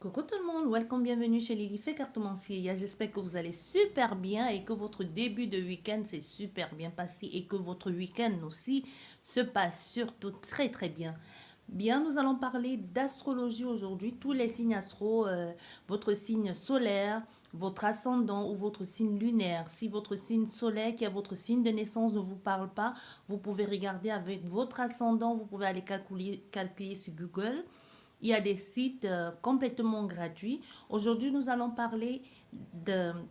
Coucou tout le monde, welcome, bienvenue chez Lily fait cartomancier. J'espère que vous allez super bien et que votre début de week-end s'est super bien passé et que votre week-end aussi se passe surtout très bien. Bien, nous allons parler d'astrologie aujourd'hui, tous les signes astro, votre signe solaire, votre ascendant ou votre signe lunaire. Si votre signe solaire, qui est votre signe de naissance, ne vous parle pas, vous pouvez regarder avec votre ascendant, vous pouvez aller calculer sur Google. Il y a des sites complètement gratuits. Aujourd'hui, nous allons parler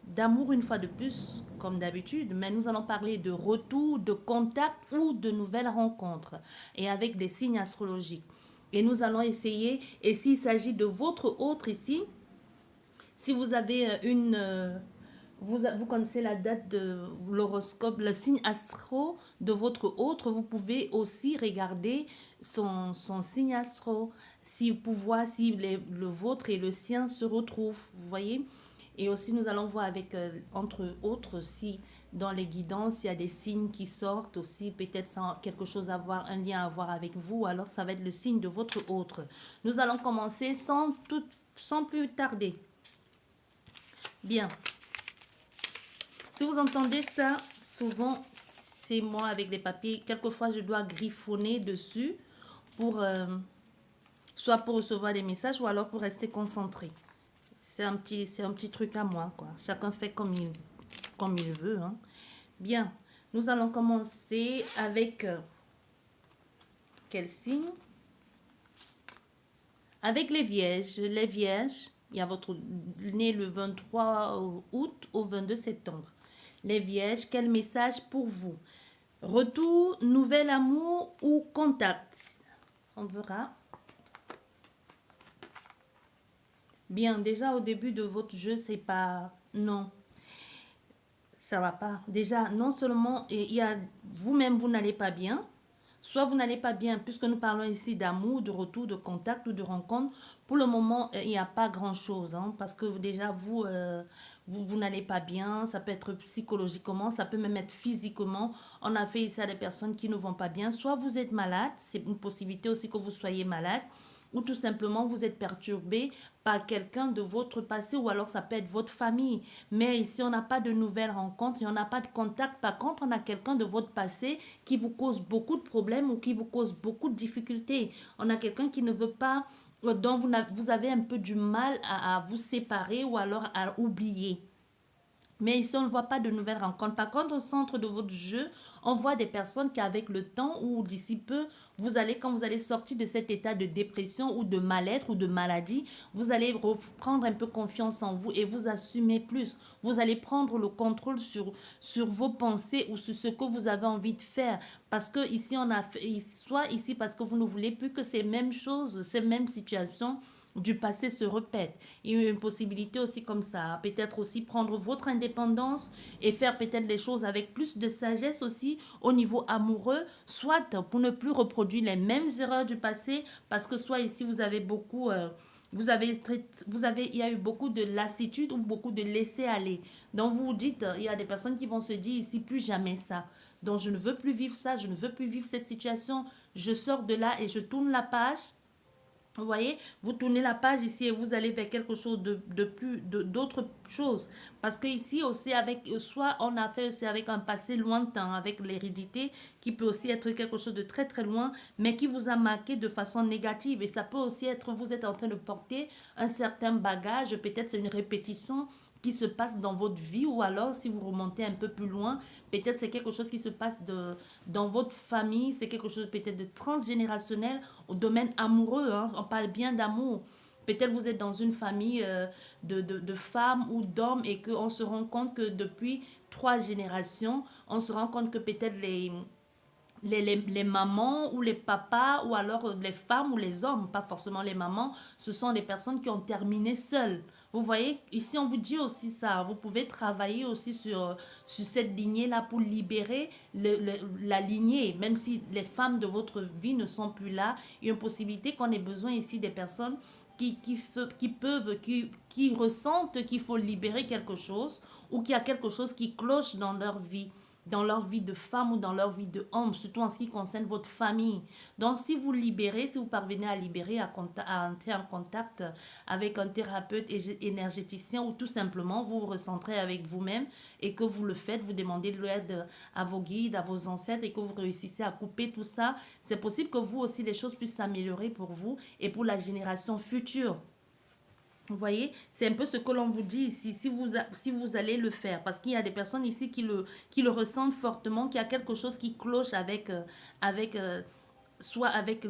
d'amour une fois de plus, comme d'habitude, mais nous allons parler de retour, de contact ou de nouvelles rencontres et avec des signes astrologiques. Et nous allons essayer, et s'il s'agit de votre autre ici, si vous avez vous connaissez la date de l'horoscope, le signe astro de votre autre, vous pouvez aussi regarder son signe astro, si vous voir si le vôtre et le sien se retrouvent, vous voyez. Et aussi, nous allons voir avec, entre autres, si dans les guidances, il y a des signes qui sortent aussi, peut-être sans quelque chose à voir, un lien à voir avec vous, alors ça va être le signe de votre autre. Nous allons commencer sans plus tarder. Bien. Si vous entendez ça, souvent, c'est moi avec les papiers. Quelquefois, je dois griffonner dessus pour, soit pour recevoir des messages ou alors pour rester concentré. C'est un petit truc à moi, quoi. Chacun fait comme il veut, hein. Bien. Nous allons commencer avec quel signe? Avec les Vierges. Les Vierges, il y a votre né le 23 août au 22 septembre. Les Vierges, quel message pour vous? Retour, nouvel amour ou contact? On verra. Bien, déjà au début de votre jeu, c'est pas... Non, ça va pas. Déjà, non seulement, il y a vous-même, vous n'allez pas bien. Soit vous n'allez pas bien, puisque nous parlons ici d'amour, de retour, de contact ou de rencontre. Pour le moment, il n'y a pas grand-chose, hein, parce que déjà, vous n'allez pas bien. Ça peut être psychologiquement, ça peut même être physiquement. On a fait ici à des personnes qui ne vont pas bien. Soit vous êtes malade, c'est une possibilité aussi que vous soyez malade, ou tout simplement vous êtes perturbé par quelqu'un de votre passé, ou alors ça peut être votre famille. Mais ici, on n'a pas de nouvelles rencontres et on n'a pas de contact. Par contre, on a quelqu'un de votre passé qui vous cause beaucoup de problèmes ou qui vous cause beaucoup de difficultés. On a quelqu'un qui ne veut pas, dont vous avez un peu du mal à vous séparer ou alors à oublier. Mais ici, on ne voit pas de nouvelles rencontres. Par contre, au centre de votre jeu, on voit des personnes qui, avec le temps ou d'ici peu, quand vous allez sortir de cet état de dépression ou de mal-être ou de maladie, vous allez reprendre un peu confiance en vous et vous assumer plus. Vous allez prendre le contrôle sur vos pensées ou sur ce que vous avez envie de faire. Parce que ici, soit ici parce que vous ne voulez plus que ces mêmes choses, ces mêmes situations du passé se répète. Il y a une possibilité aussi comme ça. Peut-être aussi prendre votre indépendance et faire peut-être les choses avec plus de sagesse aussi au niveau amoureux, soit pour ne plus reproduire les mêmes erreurs du passé, parce que soit ici vous avez beaucoup... il y a eu beaucoup de lassitude ou beaucoup de laisser aller. Donc vous vous dites, il y a des personnes qui vont se dire ici, plus jamais ça. Donc je ne veux plus vivre ça, je ne veux plus vivre cette situation. Je sors de là et je tourne la page. Vous voyez, vous tournez la page ici et vous allez vers quelque chose d'autre chose. Parce que ici aussi, soit on a fait aussi avec un passé lointain, avec l'hérédité, qui peut aussi être quelque chose de très loin, mais qui vous a marqué de façon négative. Et ça peut aussi être, vous êtes en train de porter un certain bagage, peut-être c'est une répétition qui se passe dans votre vie, ou alors si vous remontez un peu plus loin, peut-être c'est quelque chose qui se passe dans votre famille, c'est quelque chose peut-être de transgénérationnel au domaine amoureux, hein. On parle bien d'amour. Peut-être vous êtes dans une famille de femmes ou d'hommes et qu'on se rend compte que depuis 3 générations, on se rend compte que peut-être les mamans ou les papas ou alors les femmes ou les hommes, pas forcément les mamans, ce sont des personnes qui ont terminé seules. Vous voyez, ici on vous dit aussi ça, vous pouvez travailler aussi sur cette lignée-là pour libérer la lignée, même si les femmes de votre vie ne sont plus là, il y a une possibilité qu'on ait besoin ici des personnes qui ressentent qu'il faut libérer quelque chose ou qu'il y a quelque chose qui cloche dans leur vie. dans leur vie de femme ou dans leur vie de homme, surtout en ce qui concerne votre famille. Donc, si vous libérez, si vous parvenez à libérer, à entrer en contact avec un thérapeute énergéticien ou tout simplement vous vous recentrez avec vous-même et que vous le faites, vous demandez de l'aide à vos guides, à vos ancêtres et que vous réussissez à couper tout ça, c'est possible que vous aussi, les choses puissent s'améliorer pour vous et pour la génération future. Vous voyez, c'est un peu ce que l'on vous dit ici, si vous allez le faire. Parce qu'il y a des personnes ici qui le ressentent fortement, qu'il y a quelque chose qui cloche avec soit avec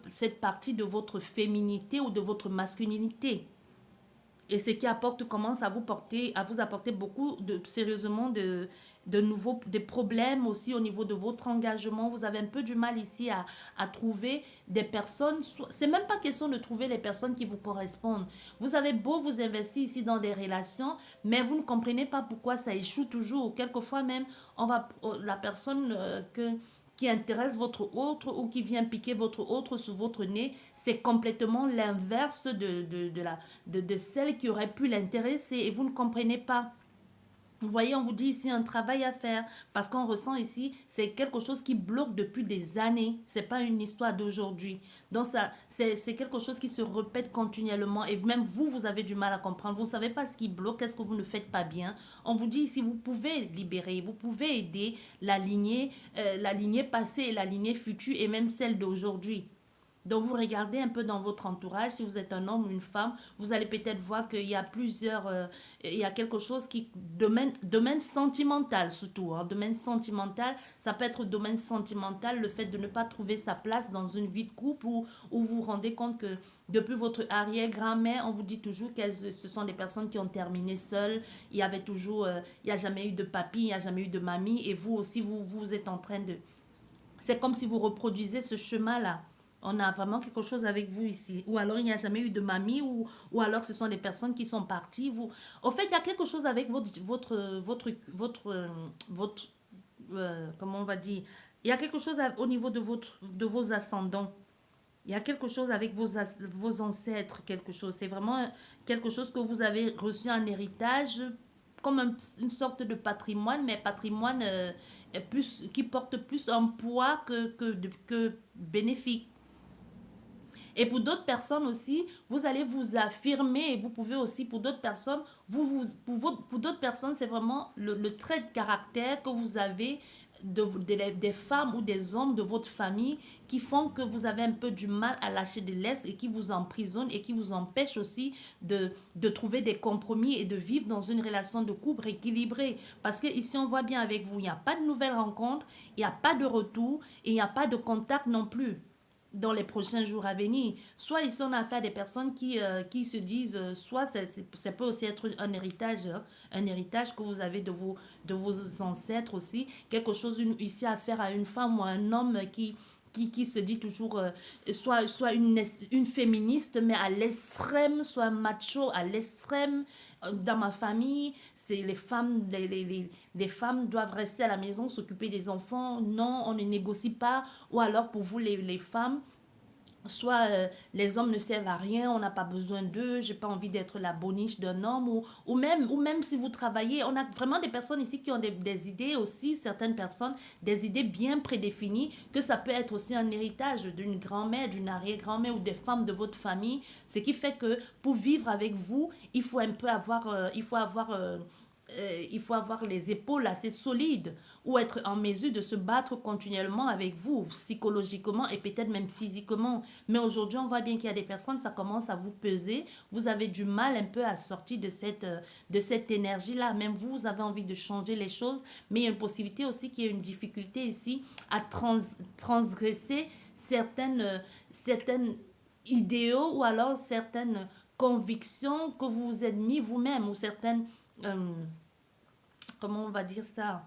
cette partie de votre féminité ou de votre masculinité. Et ce qui apporte, commence à vous apporter beaucoup sérieusement de nouveaux, des problèmes aussi au niveau de votre engagement. Vous avez un peu du mal ici à trouver des personnes. C'est même pas question de trouver les personnes qui vous correspondent. Vous avez beau vous investir ici dans des relations, mais vous ne comprenez pas pourquoi ça échoue toujours. Quelquefois même, la personne qui intéresse votre autre ou qui vient piquer votre autre sous votre nez, c'est complètement l'inverse de celle qui aurait pu l'intéresser et vous ne comprenez pas. Vous voyez, on vous dit ici un travail à faire parce qu'on ressent ici, c'est quelque chose qui bloque depuis des années. C'est pas une histoire d'aujourd'hui. Donc ça, c'est quelque chose qui se répète continuellement et même vous, vous avez du mal à comprendre. Vous ne savez pas ce qui bloque, qu'est-ce que vous ne faites pas bien. On vous dit ici, vous pouvez libérer, vous pouvez aider la lignée passée et la lignée future et même celle d'aujourd'hui. Donc, vous regardez un peu dans votre entourage, si vous êtes un homme ou une femme, vous allez peut-être voir qu'il y a il y a quelque chose qui, domaine sentimental surtout, hein, domaine sentimental, ça peut être domaine sentimental, le fait de ne pas trouver sa place dans une vie de couple où vous vous rendez compte que depuis votre arrière-grand-mère, on vous dit toujours que ce sont des personnes qui ont terminé seules, il n'y a jamais eu de papy, il n'y a jamais eu de mamie, et vous aussi, vous êtes en train de, c'est comme si vous reproduisez ce chemin-là. On a vraiment quelque chose avec vous ici. Ou alors il n'y a jamais eu de mamie, ou alors ce sont des personnes qui sont parties. Au fait, il y a quelque chose avec comment on va dire, il y a quelque chose au niveau de vos ascendants. Il y a quelque chose avec vos ancêtres, quelque chose. C'est vraiment quelque chose que vous avez reçu en héritage, comme une sorte de patrimoine, mais patrimoine qui porte plus un poids que bénéfique. Et pour d'autres personnes aussi, vous allez vous affirmer et vous pouvez aussi, pour d'autres personnes, pour d'autres personnes, c'est vraiment le trait de caractère que vous avez des femmes ou des hommes de votre famille qui font que vous avez un peu du mal à lâcher de l'est et qui vous emprisonnent et qui vous empêchent aussi de trouver des compromis et de vivre dans une relation de couple équilibrée. Parce que ici, on voit bien avec vous, il n'y a pas de nouvelles rencontres, il n'y a pas de retour et il n'y a pas de contact non plus dans les prochains jours à venir. Soit ils sont affaire des personnes qui se disent, soit ça peut aussi être un héritage, hein, un héritage que vous avez de vos ancêtres aussi, quelque chose ici à faire à une femme ou à un homme qui se dit toujours soit une féministe, mais à l'extrême, soit macho à l'extrême. Dans ma famille, c'est les femmes doivent rester à la maison, s'occuper des enfants. Non, on ne négocie pas. Ou alors pour vous, les femmes, soit les hommes ne servent à rien, on n'a pas besoin d'eux, j'ai pas envie d'être la boniche d'un homme, ou même si vous travaillez, on a vraiment des personnes ici qui ont des idées aussi, certaines personnes, des idées bien prédéfinies, que ça peut être aussi un héritage d'une grand-mère, d'une arrière-grand-mère ou des femmes de votre famille, ce qui fait que pour vivre avec vous, il faut un peu avoir, il faut avoir les épaules assez solides ou être en mesure de se battre continuellement avec vous, psychologiquement et peut-être même physiquement. Mais aujourd'hui, on voit bien qu'il y a des personnes, ça commence à vous peser. Vous avez du mal un peu à sortir de cette énergie-là. Même vous, vous avez envie de changer les choses, mais il y a une possibilité aussi qu'il y ait une difficulté ici à transgresser certaines idéaux ou alors certaines convictions que vous vous êtes mis vous-même ou certaines euh, comment on va dire ça,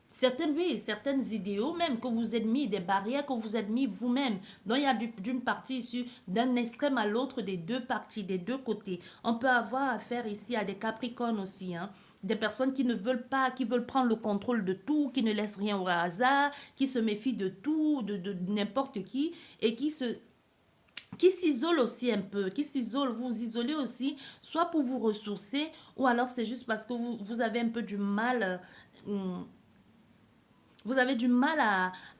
certaines idéaux même que vous êtes mis, des barrières que vous êtes mis vous-même. Donc il y a d'une partie issue, d'un extrême à l'autre, des deux parties, des deux côtés. On peut avoir affaire ici à des capricornes aussi, hein. Des personnes qui ne veulent pas, qui veulent prendre le contrôle de tout, qui ne laissent rien au hasard, qui se méfient de tout, de n'importe qui, et qui s'isole aussi un peu, qui s'isole, vous isolez aussi, soit pour vous ressourcer, ou alors c'est juste parce que vous avez un peu du mal, vous avez du mal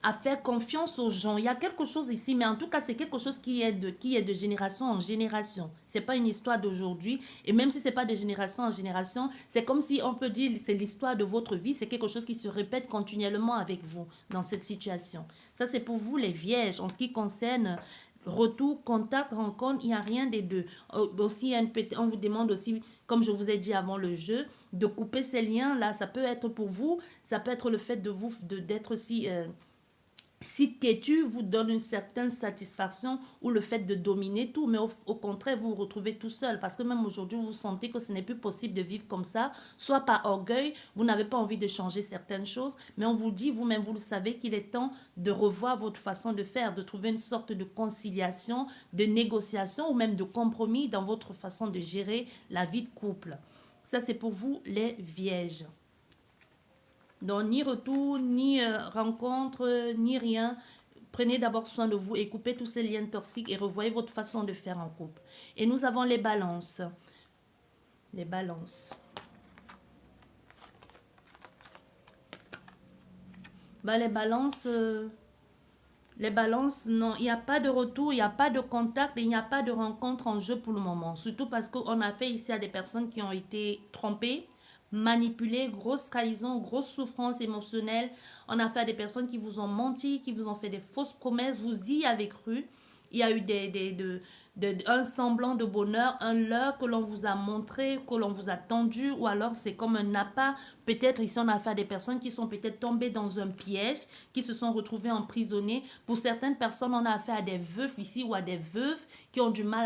à faire confiance aux gens. Il y a quelque chose ici, mais en tout cas, c'est quelque chose qui est de génération en génération. Ce n'est pas une histoire d'aujourd'hui. Et même si ce n'est pas de génération en génération, c'est comme si on peut dire c'est l'histoire de votre vie. C'est quelque chose qui se répète continuellement avec vous dans cette situation. Ça, c'est pour vous les vierges. En ce qui concerne retour, contact, rencontre, il n'y a rien des deux. Aussi, on vous demande aussi, comme je vous ai dit avant le jeu, de couper ces liens-là. Ça peut être pour vous, ça peut être le fait de vous d'être si têtu vous donne une certaine satisfaction ou le fait de dominer tout, mais au contraire, vous vous retrouvez tout seul parce que même aujourd'hui, vous sentez que ce n'est plus possible de vivre comme ça, soit par orgueil, vous n'avez pas envie de changer certaines choses, mais on vous dit, vous-même, vous le savez, qu'il est temps de revoir votre façon de faire, de trouver une sorte de conciliation, de négociation ou même de compromis dans votre façon de gérer la vie de couple. Ça, c'est pour vous, les vierges. Donc, ni retour, ni rencontre, ni rien. Prenez d'abord soin de vous et coupez tous ces liens toxiques et revoyez votre façon de faire en couple. Et nous avons les balances. Les balances. Bah, les balances, non, il n'y a pas de retour, il n'y a pas de contact, et il n'y a pas de rencontre en jeu pour le moment. Surtout parce qu'on a fait ici à des personnes qui ont été trompées, manipulées, grosse trahison, grosse souffrance émotionnelle. On a fait à des personnes qui vous ont menti, qui vous ont fait des fausses promesses, vous y avez cru. Il y a eu un semblant de bonheur, un leurre que l'on vous a montré, que l'on vous a tendu, ou alors c'est comme un appât. Peut-être ici on a affaire à des personnes qui sont peut-être tombées dans un piège, qui se sont retrouvées emprisonnées. Pour certaines personnes, on a affaire à des veufs ici ou à des veuves qui ont du mal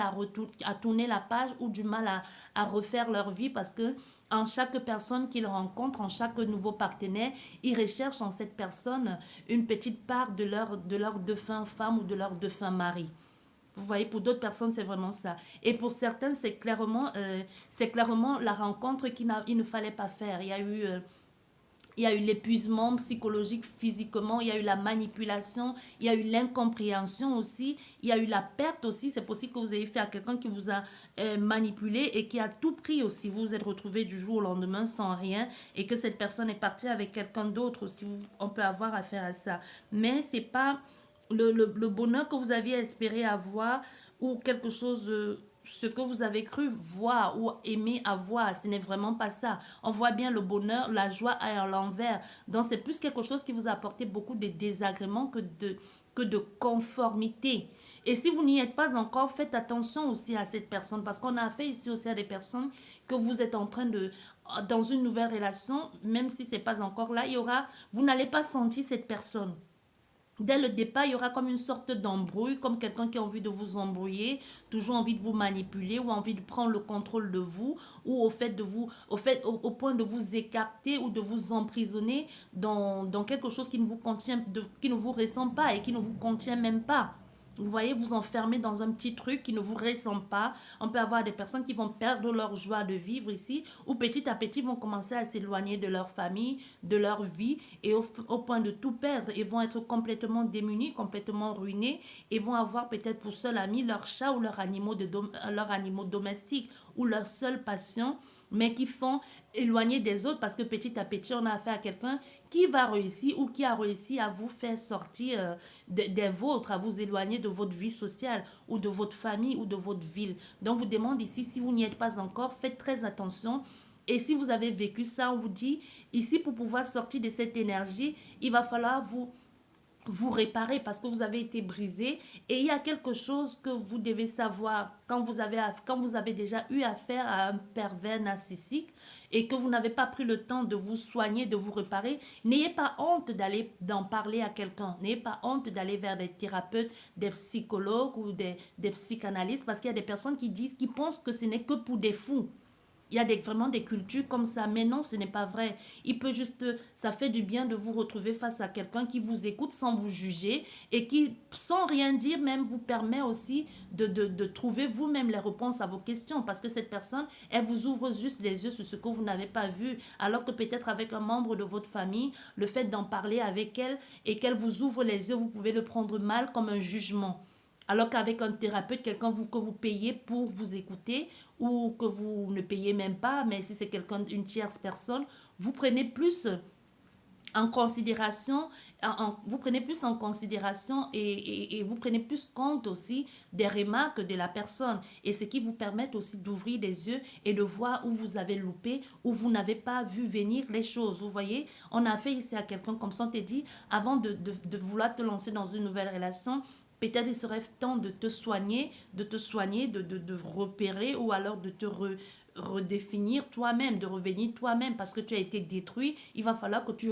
à tourner la page ou du mal à refaire leur vie parce que en chaque personne qu'ils rencontrent, en chaque nouveau partenaire, ils recherchent en cette personne une petite part de leur défunt femme ou de leur défunt mari. Vous voyez, pour d'autres personnes, c'est vraiment ça. Et pour certaines, c'est clairement la rencontre qu'il ne fallait pas faire. Il y a eu l'épuisement psychologique, physiquement, il y a eu la manipulation, il y a eu l'incompréhension aussi, il y a eu la perte aussi. C'est possible que vous ayez fait à quelqu'un qui vous a manipulé et qui a tout pris aussi. Vous vous êtes retrouvé du jour au lendemain sans rien et que cette personne est partie avec quelqu'un d'autre aussi. On peut avoir affaire à ça. Mais c'est pas le bonheur que vous aviez espéré avoir ou quelque chose ce que vous avez cru voir ou aimer avoir, ce n'est vraiment pas ça. On voit bien le bonheur, la joie à l'envers. Donc c'est plus quelque chose qui vous a apporté beaucoup de désagréments que de conformité. Et si vous n'y êtes pas encore, faites attention aussi à cette personne parce qu'on a affaire ici aussi à des personnes que vous êtes en train de dans une nouvelle relation, même si c'est pas encore là, vous n'allez pas sentir cette personne. Dès le départ, il y aura comme une sorte d'embrouille, comme quelqu'un qui a envie de vous embrouiller, toujours envie de vous manipuler ou envie de prendre le contrôle de vous, ou au point de vous écarter ou de vous emprisonner dans quelque chose qui ne vous contient, qui ne vous ressemble pas et qui ne vous contient même pas. Vous voyez, vous enfermez dans un petit truc qui ne vous ressemble pas. On peut avoir des personnes qui vont perdre leur joie de vivre ici, ou petit à petit vont commencer à s'éloigner de leur famille, de leur vie, et au point de tout perdre. Ils vont être complètement démunis, complètement ruinés, et vont avoir peut-être pour seul ami leur chat ou leurs animaux domestiques, ou leur seule passion, mais qui font éloigner des autres parce que petit à petit, on a affaire à quelqu'un qui va réussir ou qui a réussi à vous faire sortir des vôtres, à vous éloigner de votre vie sociale ou de votre famille ou de votre ville. Donc, vous demande ici, si vous n'y êtes pas encore, faites très attention. Et si vous avez vécu ça, on vous dit, ici, pour pouvoir sortir de cette énergie, il va falloir vous réparer parce que vous avez été brisé et il y a quelque chose que vous devez savoir quand vous avez déjà eu affaire à un pervers narcissique et que vous n'avez pas pris le temps de vous soigner, de vous réparer. N'ayez pas honte d'en parler à quelqu'un. N'ayez pas honte d'aller vers des thérapeutes, des psychologues ou des psychanalystes parce qu'il y a des personnes qui pensent que ce n'est que pour des fous. Il y a vraiment des cultures comme ça, mais non, ce n'est pas vrai. Ça fait du bien de vous retrouver face à quelqu'un qui vous écoute sans vous juger et qui, sans rien dire, même vous permet aussi de trouver vous-même les réponses à vos questions. Parce que cette personne, elle vous ouvre juste les yeux sur ce que vous n'avez pas vu. Alors que peut-être avec un membre de votre famille, le fait d'en parler avec elle et qu'elle vous ouvre les yeux, vous pouvez le prendre mal comme un jugement. Alors qu'avec un thérapeute, quelqu'un que vous payez pour vous écouter ou que vous ne payez même pas, mais si c'est une tierce personne, vous prenez plus en considération, vous prenez plus en considération et vous prenez plus compte aussi des remarques de la personne et ce qui vous permet aussi d'ouvrir les yeux et de voir où vous avez loupé, où vous n'avez pas vu venir les choses. Vous voyez, on a fait ici à quelqu'un comme ça, on t'a dit, avant de vouloir te lancer dans une nouvelle relation, peut-être il serait temps de te soigner, de repérer ou alors de te redéfinir toi-même, de revenir toi-même parce que tu as été détruit. Il va falloir que tu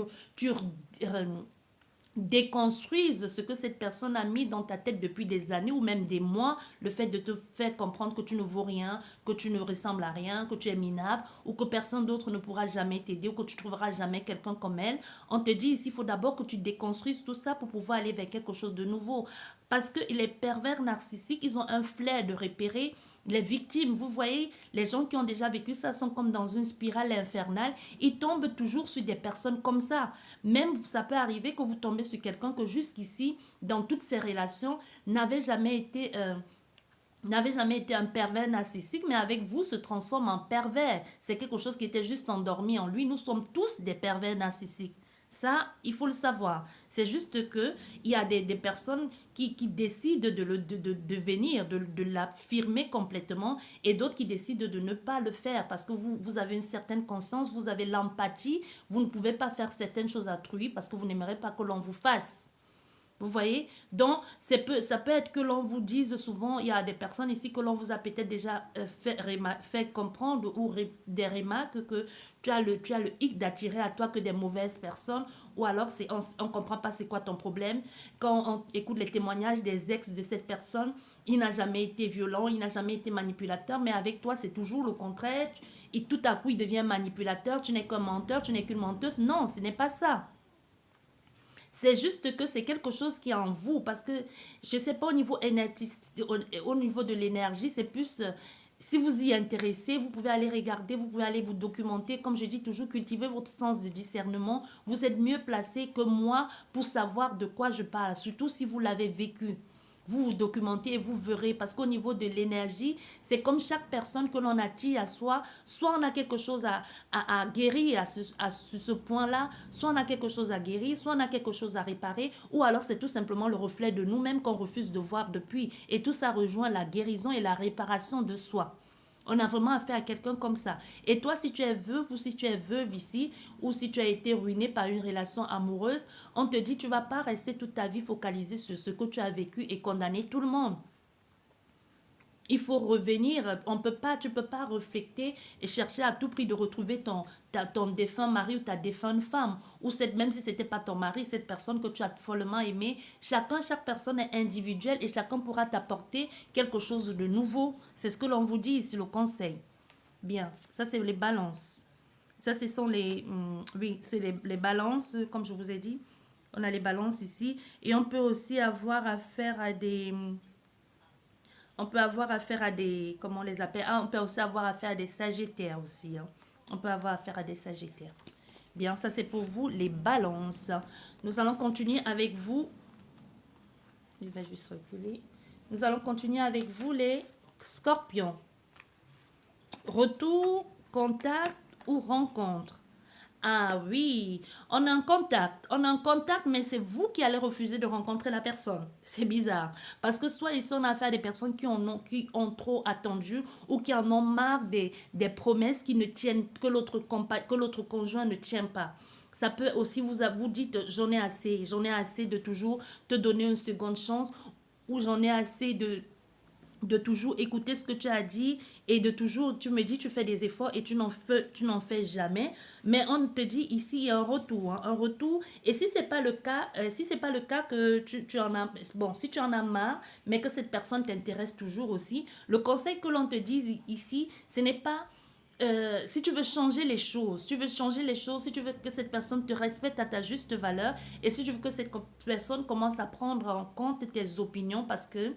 déconstruise ce que cette personne a mis dans ta tête depuis des années ou même des mois, le fait de te faire comprendre que tu ne vaux rien, que tu ne ressembles à rien, que tu es minable ou que personne d'autre ne pourra jamais t'aider ou que tu trouveras jamais quelqu'un comme elle. On te dit ici, il faut d'abord que tu déconstruises tout ça pour pouvoir aller vers quelque chose de nouveau. Parce que les pervers narcissiques, ils ont un flair de repérer les victimes. Vous voyez, les gens qui ont déjà vécu ça sont comme dans une spirale infernale. Ils tombent toujours sur des personnes comme ça. Même ça peut arriver que vous tombez sur quelqu'un que jusqu'ici, dans toutes ces relations, n'avait jamais été un pervers narcissique, mais avec vous se transforme en pervers. C'est quelque chose qui était juste endormi en lui. Nous sommes tous des pervers narcissiques. Ça, il faut le savoir. C'est juste que il y a des personnes qui décident de venir, de l'affirmer complètement, et d'autres qui décident de ne pas le faire parce que vous avez une certaine conscience, vous avez l'empathie, vous ne pouvez pas faire certaines choses à autrui parce que vous n'aimerez pas que l'on vous fasse. Vous voyez? Donc, ça peut être que l'on vous dise souvent, il y a des personnes ici que l'on vous a peut-être déjà fait comprendre ou des remarques que tu as le hic d'attirer à toi que des mauvaises personnes ou alors on ne comprend pas c'est quoi ton problème. Quand on écoute les témoignages des ex de cette personne, il n'a jamais été violent, il n'a jamais été manipulateur, mais avec toi, c'est toujours le contraire. Et tout à coup, il devient manipulateur, tu n'es qu'un menteur, tu n'es qu'une menteuse. Non, ce n'est pas ça. C'est juste que c'est quelque chose qui est en vous parce que je ne sais pas au niveau énergétique, au niveau de l'énergie, c'est plus si vous y intéressez, vous pouvez aller regarder, vous pouvez aller vous documenter. Comme je dis toujours, cultivez votre sens de discernement. Vous êtes mieux placé que moi pour savoir de quoi je parle, surtout si vous l'avez vécu. Vous vous documentez et vous verrez parce qu'au niveau de l'énergie, c'est comme chaque personne que l'on attire à soi, soit on a quelque chose à guérir à ce point-là, soit on a quelque chose à guérir, soit on a quelque chose à réparer, ou alors c'est tout simplement le reflet de nous-mêmes qu'on refuse de voir depuis. Et tout ça rejoint la guérison et la réparation de soi. On a vraiment affaire à quelqu'un comme ça. Et toi, si tu es veuve ou si tu es veuve ici, ou si tu as été ruiné par une relation amoureuse, on te dit tu ne vas pas rester toute ta vie focalisée sur ce que tu as vécu et condamner tout le monde. Il faut revenir, tu peux pas refléter et chercher à tout prix de retrouver ton défunt mari ou ta défunte femme. Ou même si ce n'était pas ton mari, cette personne que tu as follement aimée. Chaque personne est individuelle et chacun pourra t'apporter quelque chose de nouveau. C'est ce que l'on vous dit ici, le conseil. Bien, ça c'est les balances. Ça, ce sont oui, c'est les balances, comme je vous ai dit. On a les balances ici. Et on peut aussi avoir affaire à comment on les appelle? Ah, on peut aussi avoir affaire à des sagittaires aussi. Hein. On peut avoir affaire à des sagittaires. Bien, ça c'est pour vous, les balances. Nous allons continuer avec vous. Je vais juste reculer. Nous allons continuer avec vous, les scorpions. Retour, contact ou rencontre. Ah oui, on est en contact, mais c'est vous qui allez refuser de rencontrer la personne. C'est bizarre. Parce que soit ils sont affaire à des personnes qui ont trop attendu ou qui en ont marre des promesses qui ne tiennent, que l'autre conjoint ne tient pas. Ça peut aussi vous dites, j'en ai assez de toujours te donner une seconde chance ou j'en ai assez de toujours écouter ce que tu as dit et de toujours, tu me dis, tu fais des efforts et tu n'en fais jamais. Mais on te dit ici, il y a un retour, hein, un retour. Et si c'est pas le cas, si c'est pas le cas que tu en as, bon, si tu en as marre, mais que cette personne t'intéresse toujours aussi, le conseil que l'on te dit ici, ce n'est pas si tu veux changer les choses, si tu veux que cette personne te respecte à ta juste valeur et si tu veux que cette personne commence à prendre en compte tes opinions parce que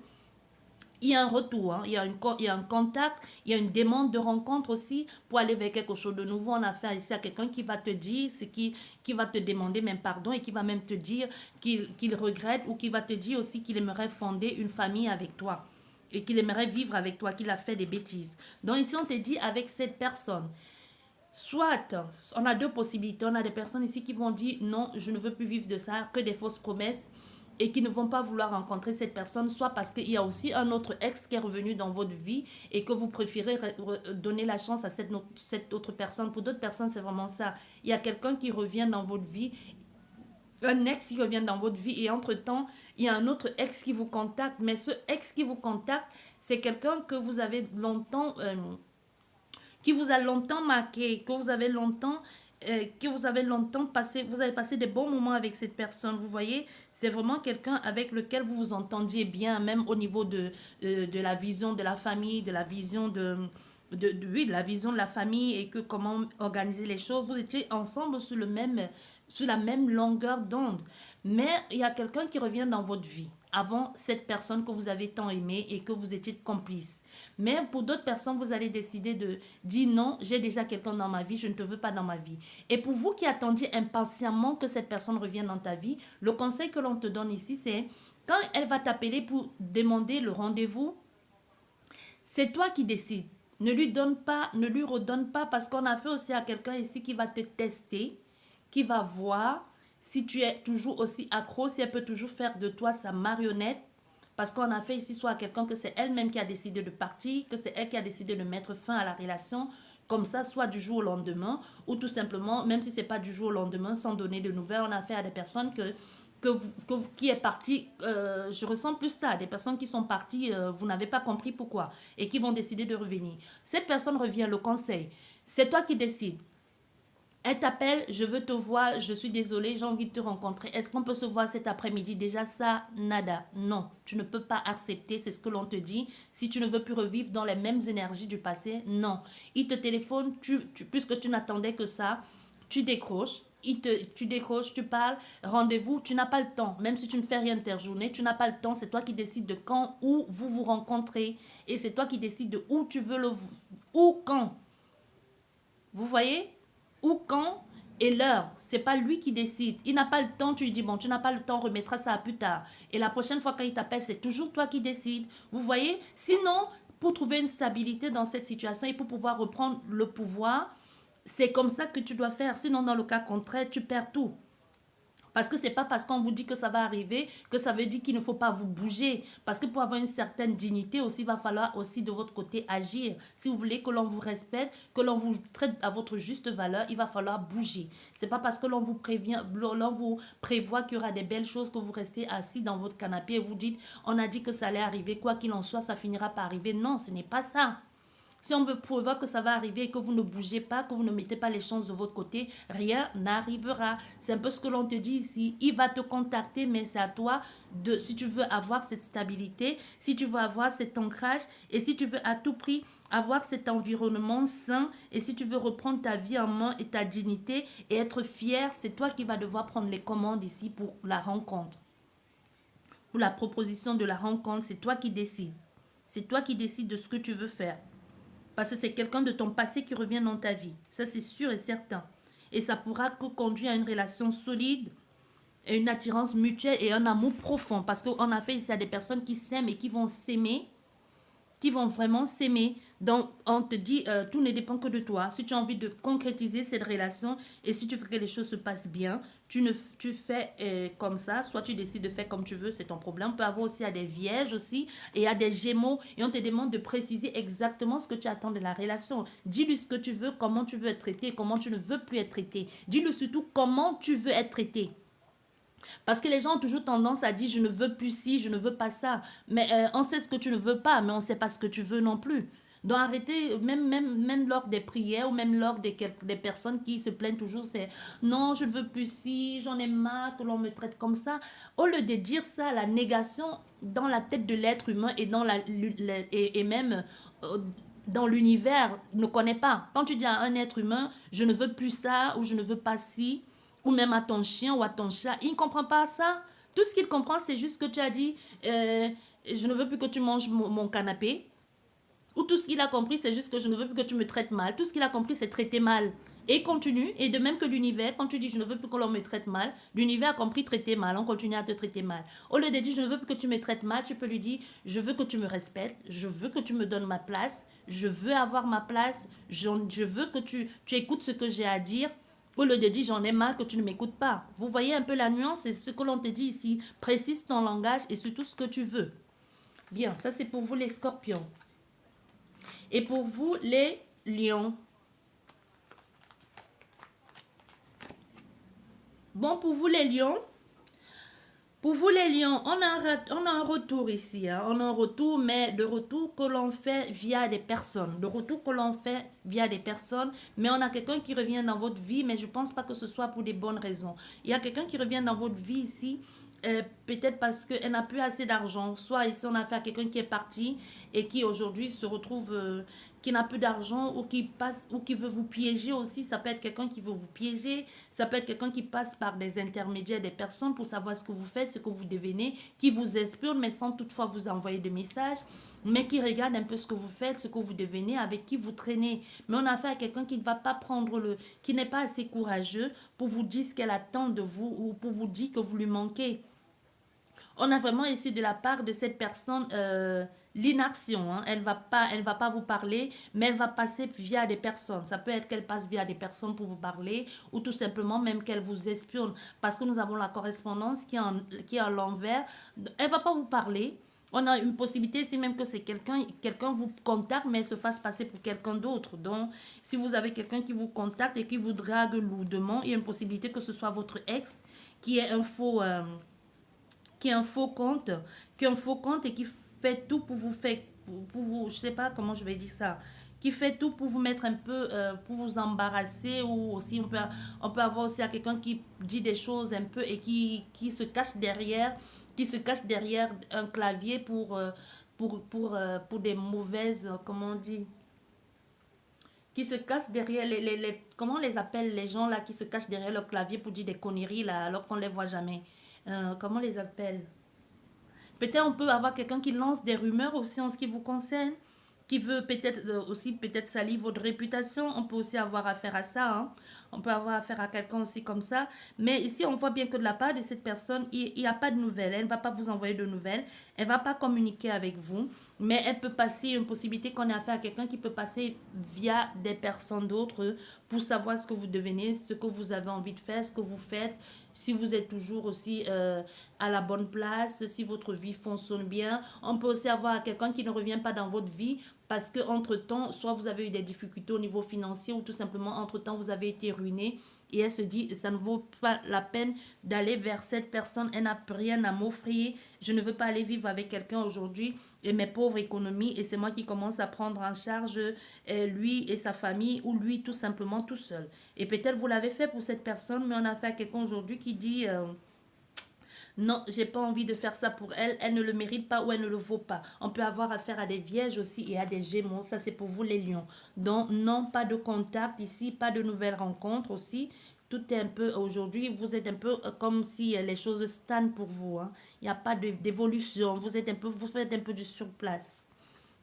il y a un retour, hein, il y a un contact, il y a une demande de rencontre aussi pour aller vers quelque chose de nouveau. On a affaire ici à quelqu'un qui va te dire, qui va te demander même pardon et qui va même te dire qu'il regrette ou qui va te dire aussi qu'il aimerait fonder une famille avec toi et qu'il aimerait vivre avec toi, qu'il a fait des bêtises. Donc ici, on te dit avec cette personne, Soit, on a deux possibilités. On a des personnes ici qui vont dire non, je ne veux plus vivre de ça, que des fausses promesses et qui ne vont pas vouloir rencontrer cette personne, soit parce qu'il y a aussi un autre ex qui est revenu dans votre vie et que vous préférez donner la chance à cette autre personne. Pour d'autres personnes, c'est vraiment ça. Il y a quelqu'un qui revient dans votre vie, un ex qui revient dans votre vie et entre-temps, il y a un autre ex qui vous contacte. Mais ce ex qui vous contacte, c'est quelqu'un que vous avez longtemps... qui vous a longtemps marqué, que vous avez longtemps passé, vous avez passé des bons moments avec cette personne, vous voyez, c'est vraiment quelqu'un avec lequel vous vous entendiez bien, même au niveau de la vision de la famille, de la vision oui, de la vision de la famille et que comment organiser les choses, vous étiez ensemble sur la même longueur d'onde. Mais il y a quelqu'un qui revient dans votre vie avant cette personne que vous avez tant aimée et que vous étiez complice. Mais pour d'autres personnes, vous allez décider de dire non, j'ai déjà quelqu'un dans ma vie, je ne te veux pas dans ma vie. Et pour vous qui attendiez impatiemment que cette personne revienne dans ta vie, le conseil que l'on te donne ici, c'est quand elle va t'appeler pour demander le rendez-vous, c'est toi qui décides. Ne lui donne pas, ne lui redonne pas parce qu'on a fait aussi à quelqu'un ici qui va te tester, qui va voir si tu es toujours aussi accro, si elle peut toujours faire de toi sa marionnette. Parce qu'on a fait ici soit à quelqu'un que c'est elle-même qui a décidé de partir, que c'est elle qui a décidé de mettre fin à la relation, comme ça, soit du jour au lendemain, ou tout simplement, même si c'est pas du jour au lendemain, sans donner de nouvelles, on a fait à des personnes qui est parti, je ressens plus ça, des personnes qui sont parties, vous n'avez pas compris pourquoi, et qui vont décider de revenir. Cette personne revient, le conseil, c'est toi qui décides. Elle t'appelle, je veux te voir, je suis désolée, j'ai envie de te rencontrer. Est-ce qu'on peut se voir cet après-midi? Déjà ça, nada. Non, tu ne peux pas accepter, c'est ce que l'on te dit. Si tu ne veux plus revivre dans les mêmes énergies du passé, non. Il te téléphone, puisque tu n'attendais que ça, tu décroches. Tu décroches, tu parles, rendez-vous, tu n'as pas le temps. Même si tu ne fais rien de ta journée, tu n'as pas le temps. C'est toi qui décides de quand, où vous vous rencontrez. Et c'est toi qui décides de où tu veux où, quand. Vous voyez? Où, quand et l'heure. C'est pas lui qui décide. Il n'a pas le temps, tu lui dis, bon, tu n'as pas le temps, on remettra ça plus tard. Et la prochaine fois quand il t'appelle, c'est toujours toi qui décides. Vous voyez? Sinon, pour trouver une stabilité dans cette situation et pour pouvoir reprendre le pouvoir, c'est comme ça que tu dois faire. Sinon, dans le cas contraire, tu perds tout. Parce que c'est pas parce qu'on vous dit que ça va arriver que ça veut dire qu'il ne faut pas vous bouger. Parce que pour avoir une certaine dignité aussi, il va falloir aussi de votre côté agir. Si vous voulez que l'on vous respecte, que l'on vous traite à votre juste valeur, il va falloir bouger. C'est pas parce que l'on vous prévoit qu'il y aura des belles choses que vous restez assis dans votre canapé et vous dites, on a dit que ça allait arriver, quoi qu'il en soit, ça finira par arriver. Non, ce n'est pas ça. Si on veut prouver que ça va arriver et que vous ne bougez pas, que vous ne mettez pas les chances de votre côté, rien n'arrivera. C'est un peu ce que l'on te dit ici. Il va te contacter, mais c'est à toi de, si tu veux avoir cette stabilité, si tu veux avoir cet ancrage et si tu veux à tout prix avoir cet environnement sain et si tu veux reprendre ta vie en main et ta dignité et être fier, c'est toi qui vas devoir prendre les commandes ici pour la rencontre. Pour la proposition de la rencontre, c'est toi qui décides. C'est toi qui décides de ce que tu veux faire. Parce que c'est quelqu'un de ton passé qui revient dans ta vie. Ça, c'est sûr et certain. Et ça pourra que conduire à une relation solide, et une attirance mutuelle et un amour profond. Parce qu'on a fait ici à des personnes qui s'aiment et qui vont s'aimer, qui vont vraiment s'aimer. Donc, on te dit, tout ne dépend que de toi. Si tu as envie de concrétiser cette relation et si tu veux que les choses se passent bien, tu fais comme ça. Soit tu décides de faire comme tu veux, c'est ton problème. On peut avoir aussi à des vierges aussi et à des gémeaux. Et on te demande de préciser exactement ce que tu attends de la relation. Dis-lui ce que tu veux, comment tu veux être traité, comment tu ne veux plus être traité. Dis-lui surtout comment tu veux être traité. Parce que les gens ont toujours tendance à dire je ne veux plus ci, je ne veux pas ça. Mais on sait ce que tu ne veux pas, mais on ne sait pas ce que tu veux non plus. Donc arrêtez, même lors des prières ou même lors des personnes qui se plaignent toujours, c'est non, je ne veux plus ci, j'en ai marre que l'on me traite comme ça. Au lieu de dire ça, la négation dans la tête de l'être humain et, et même dans l'univers ne connaît pas. Quand tu dis à un être humain, je ne veux plus ça ou je ne veux pas ci, ou même à ton chien ou à ton chat, il ne comprend pas ça. Tout ce qu'il comprend, c'est juste que tu as dit, je ne veux plus que tu manges mon canapé. Ou tout ce qu'il a compris, c'est juste que je ne veux plus que tu me traites mal. Tout ce qu'il a compris, c'est traiter mal. Et continue, et de même que l'univers, quand tu dis je ne veux plus que l'on me traite mal, l'univers a compris traiter mal, on continue à te traiter mal. Au lieu de dire je ne veux plus que tu me traites mal, tu peux lui dire je veux que tu me respectes, je veux que tu me donnes ma place, je veux avoir ma place, je veux que tu écoutes ce que j'ai à dire. Au lieu de dire j'en ai marre que tu ne m'écoutes pas. Vous voyez un peu la nuance, c'est ce que l'on te dit ici. Précise ton langage et surtout ce que tu veux. Bien, ça c'est pour vous les scorpions. Et pour vous les lions. Bon, pour vous les lions, on a un retour ici. Hein. On a un retour, mais le retour que l'on fait via des personnes. Le retour que l'on fait via des personnes. Mais on a quelqu'un qui revient dans votre vie, mais je ne pense pas que ce soit pour des bonnes raisons. Il y a quelqu'un qui revient dans votre vie ici. Peut-être parce qu'elle n'a plus assez d'argent. Soit ici, on a affaire à quelqu'un qui est parti et qui aujourd'hui se retrouve, qui n'a plus d'argent ou qui passe ou qui veut vous piéger aussi. Ça peut être quelqu'un qui veut vous piéger. Ça peut être quelqu'un qui passe par des intermédiaires, des personnes pour savoir ce que vous faites, ce que vous devenez, qui vous espionne mais sans toutefois vous envoyer de messages, mais qui regarde un peu ce que vous faites, ce que vous devenez, avec qui vous traînez. Mais on a affaire à quelqu'un qui ne va pas prendre qui n'est pas assez courageux pour vous dire ce qu'elle attend de vous ou pour vous dire que vous lui manquez. On a vraiment ici de la part de cette personne l'inaction. Hein. Elle va pas vous parler, mais elle va passer via des personnes. Ça peut être qu'elle passe via des personnes pour vous parler ou tout simplement même qu'elle vous espionne. Parce que nous avons la correspondance qui est à l'envers. Elle va pas vous parler. On a une possibilité, c'est même que c'est quelqu'un vous contacte, mais se fasse passer pour quelqu'un d'autre. Donc, si vous avez quelqu'un qui vous contacte et qui vous drague lourdement, il y a une possibilité que ce soit votre ex qui est un faux, qui est un faux compte, qui est un faux compte et qui fait tout pour vous faire, pour vous, je sais pas comment je vais dire ça, qui fait tout pour vous mettre un peu, pour vous embarrasser ou aussi on peut avoir aussi à quelqu'un qui dit des choses un peu et qui se cache derrière, un clavier pour des mauvaises, comment on dit, qui se cache derrière comment on les appelle les gens là qui se cachent derrière leur clavier pour dire des conneries là alors qu'on les voit jamais. Comment on les appelle? Peut-être on peut avoir quelqu'un qui lance des rumeurs aussi en ce qui vous concerne, qui veut peut-être aussi peut-être salir votre réputation. On peut aussi avoir affaire à ça. Hein. On peut avoir affaire à quelqu'un aussi comme ça. Mais ici, on voit bien que de la part de cette personne, il n'y a pas de nouvelles. Elle ne va pas vous envoyer de nouvelles. Elle ne va pas communiquer avec vous. Mais elle peut passer une possibilité qu'on ait affaire à quelqu'un qui peut passer via des personnes d'autres pour savoir ce que vous devenez, ce que vous avez envie de faire, ce que vous faites, si vous êtes toujours aussi à la bonne place, si votre vie fonctionne bien. On peut aussi avoir quelqu'un qui ne revient pas dans votre vie parce que entre-temps, soit vous avez eu des difficultés au niveau financier ou tout simplement entre-temps, vous avez été ruiné et elle se dit, ça ne vaut pas la peine d'aller vers cette personne, elle n'a rien à m'offrir, je ne veux pas aller vivre avec quelqu'un aujourd'hui et mes pauvres économies et c'est moi qui commence à prendre en charge lui et sa famille ou lui tout simplement tout seul. Et peut-être vous l'avez fait pour cette personne, mais on a fait à quelqu'un aujourd'hui qui dit non, j'ai pas envie de faire ça pour elle, elle ne le mérite pas ou elle ne le vaut pas. On peut avoir affaire à des vierges aussi et à des gémeaux, ça c'est pour vous les lions. Donc non, pas de contact ici, pas de nouvelles rencontres aussi. Tout est un peu, aujourd'hui, vous êtes un peu comme si les choses stagnent pour vous. Hein. Il n'y a pas d'évolution, vous faites un peu du surplace.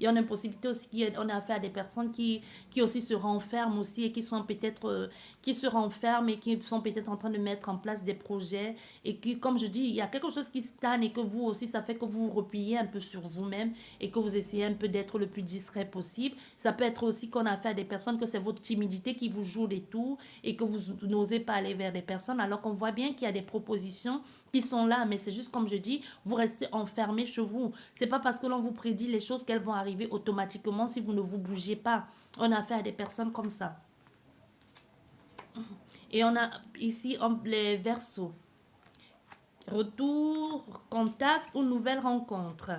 Il y a une possibilité aussi qu'on a affaire à des personnes qui aussi se renferment aussi et qui sont peut-être, qui se renferment et qui sont peut-être en train de mettre en place des projets et qui, comme je dis, il y a quelque chose qui stagne et que vous aussi, ça fait que vous vous repliez un peu sur vous-même et que vous essayez un peu d'être le plus discret possible. Ça peut être aussi qu'on a affaire à des personnes que c'est votre timidité qui vous joue des tours et que vous n'osez pas aller vers des personnes alors qu'on voit bien qu'il y a des propositions qui sont là, mais c'est juste comme je dis, vous restez enfermé chez vous. C'est pas parce que l'on vous prédit les choses qu'elles vont arriver automatiquement si vous ne vous bougez pas. On a affaire à des personnes comme ça. Et on a ici les versos. Retour, contact ou nouvelle rencontre.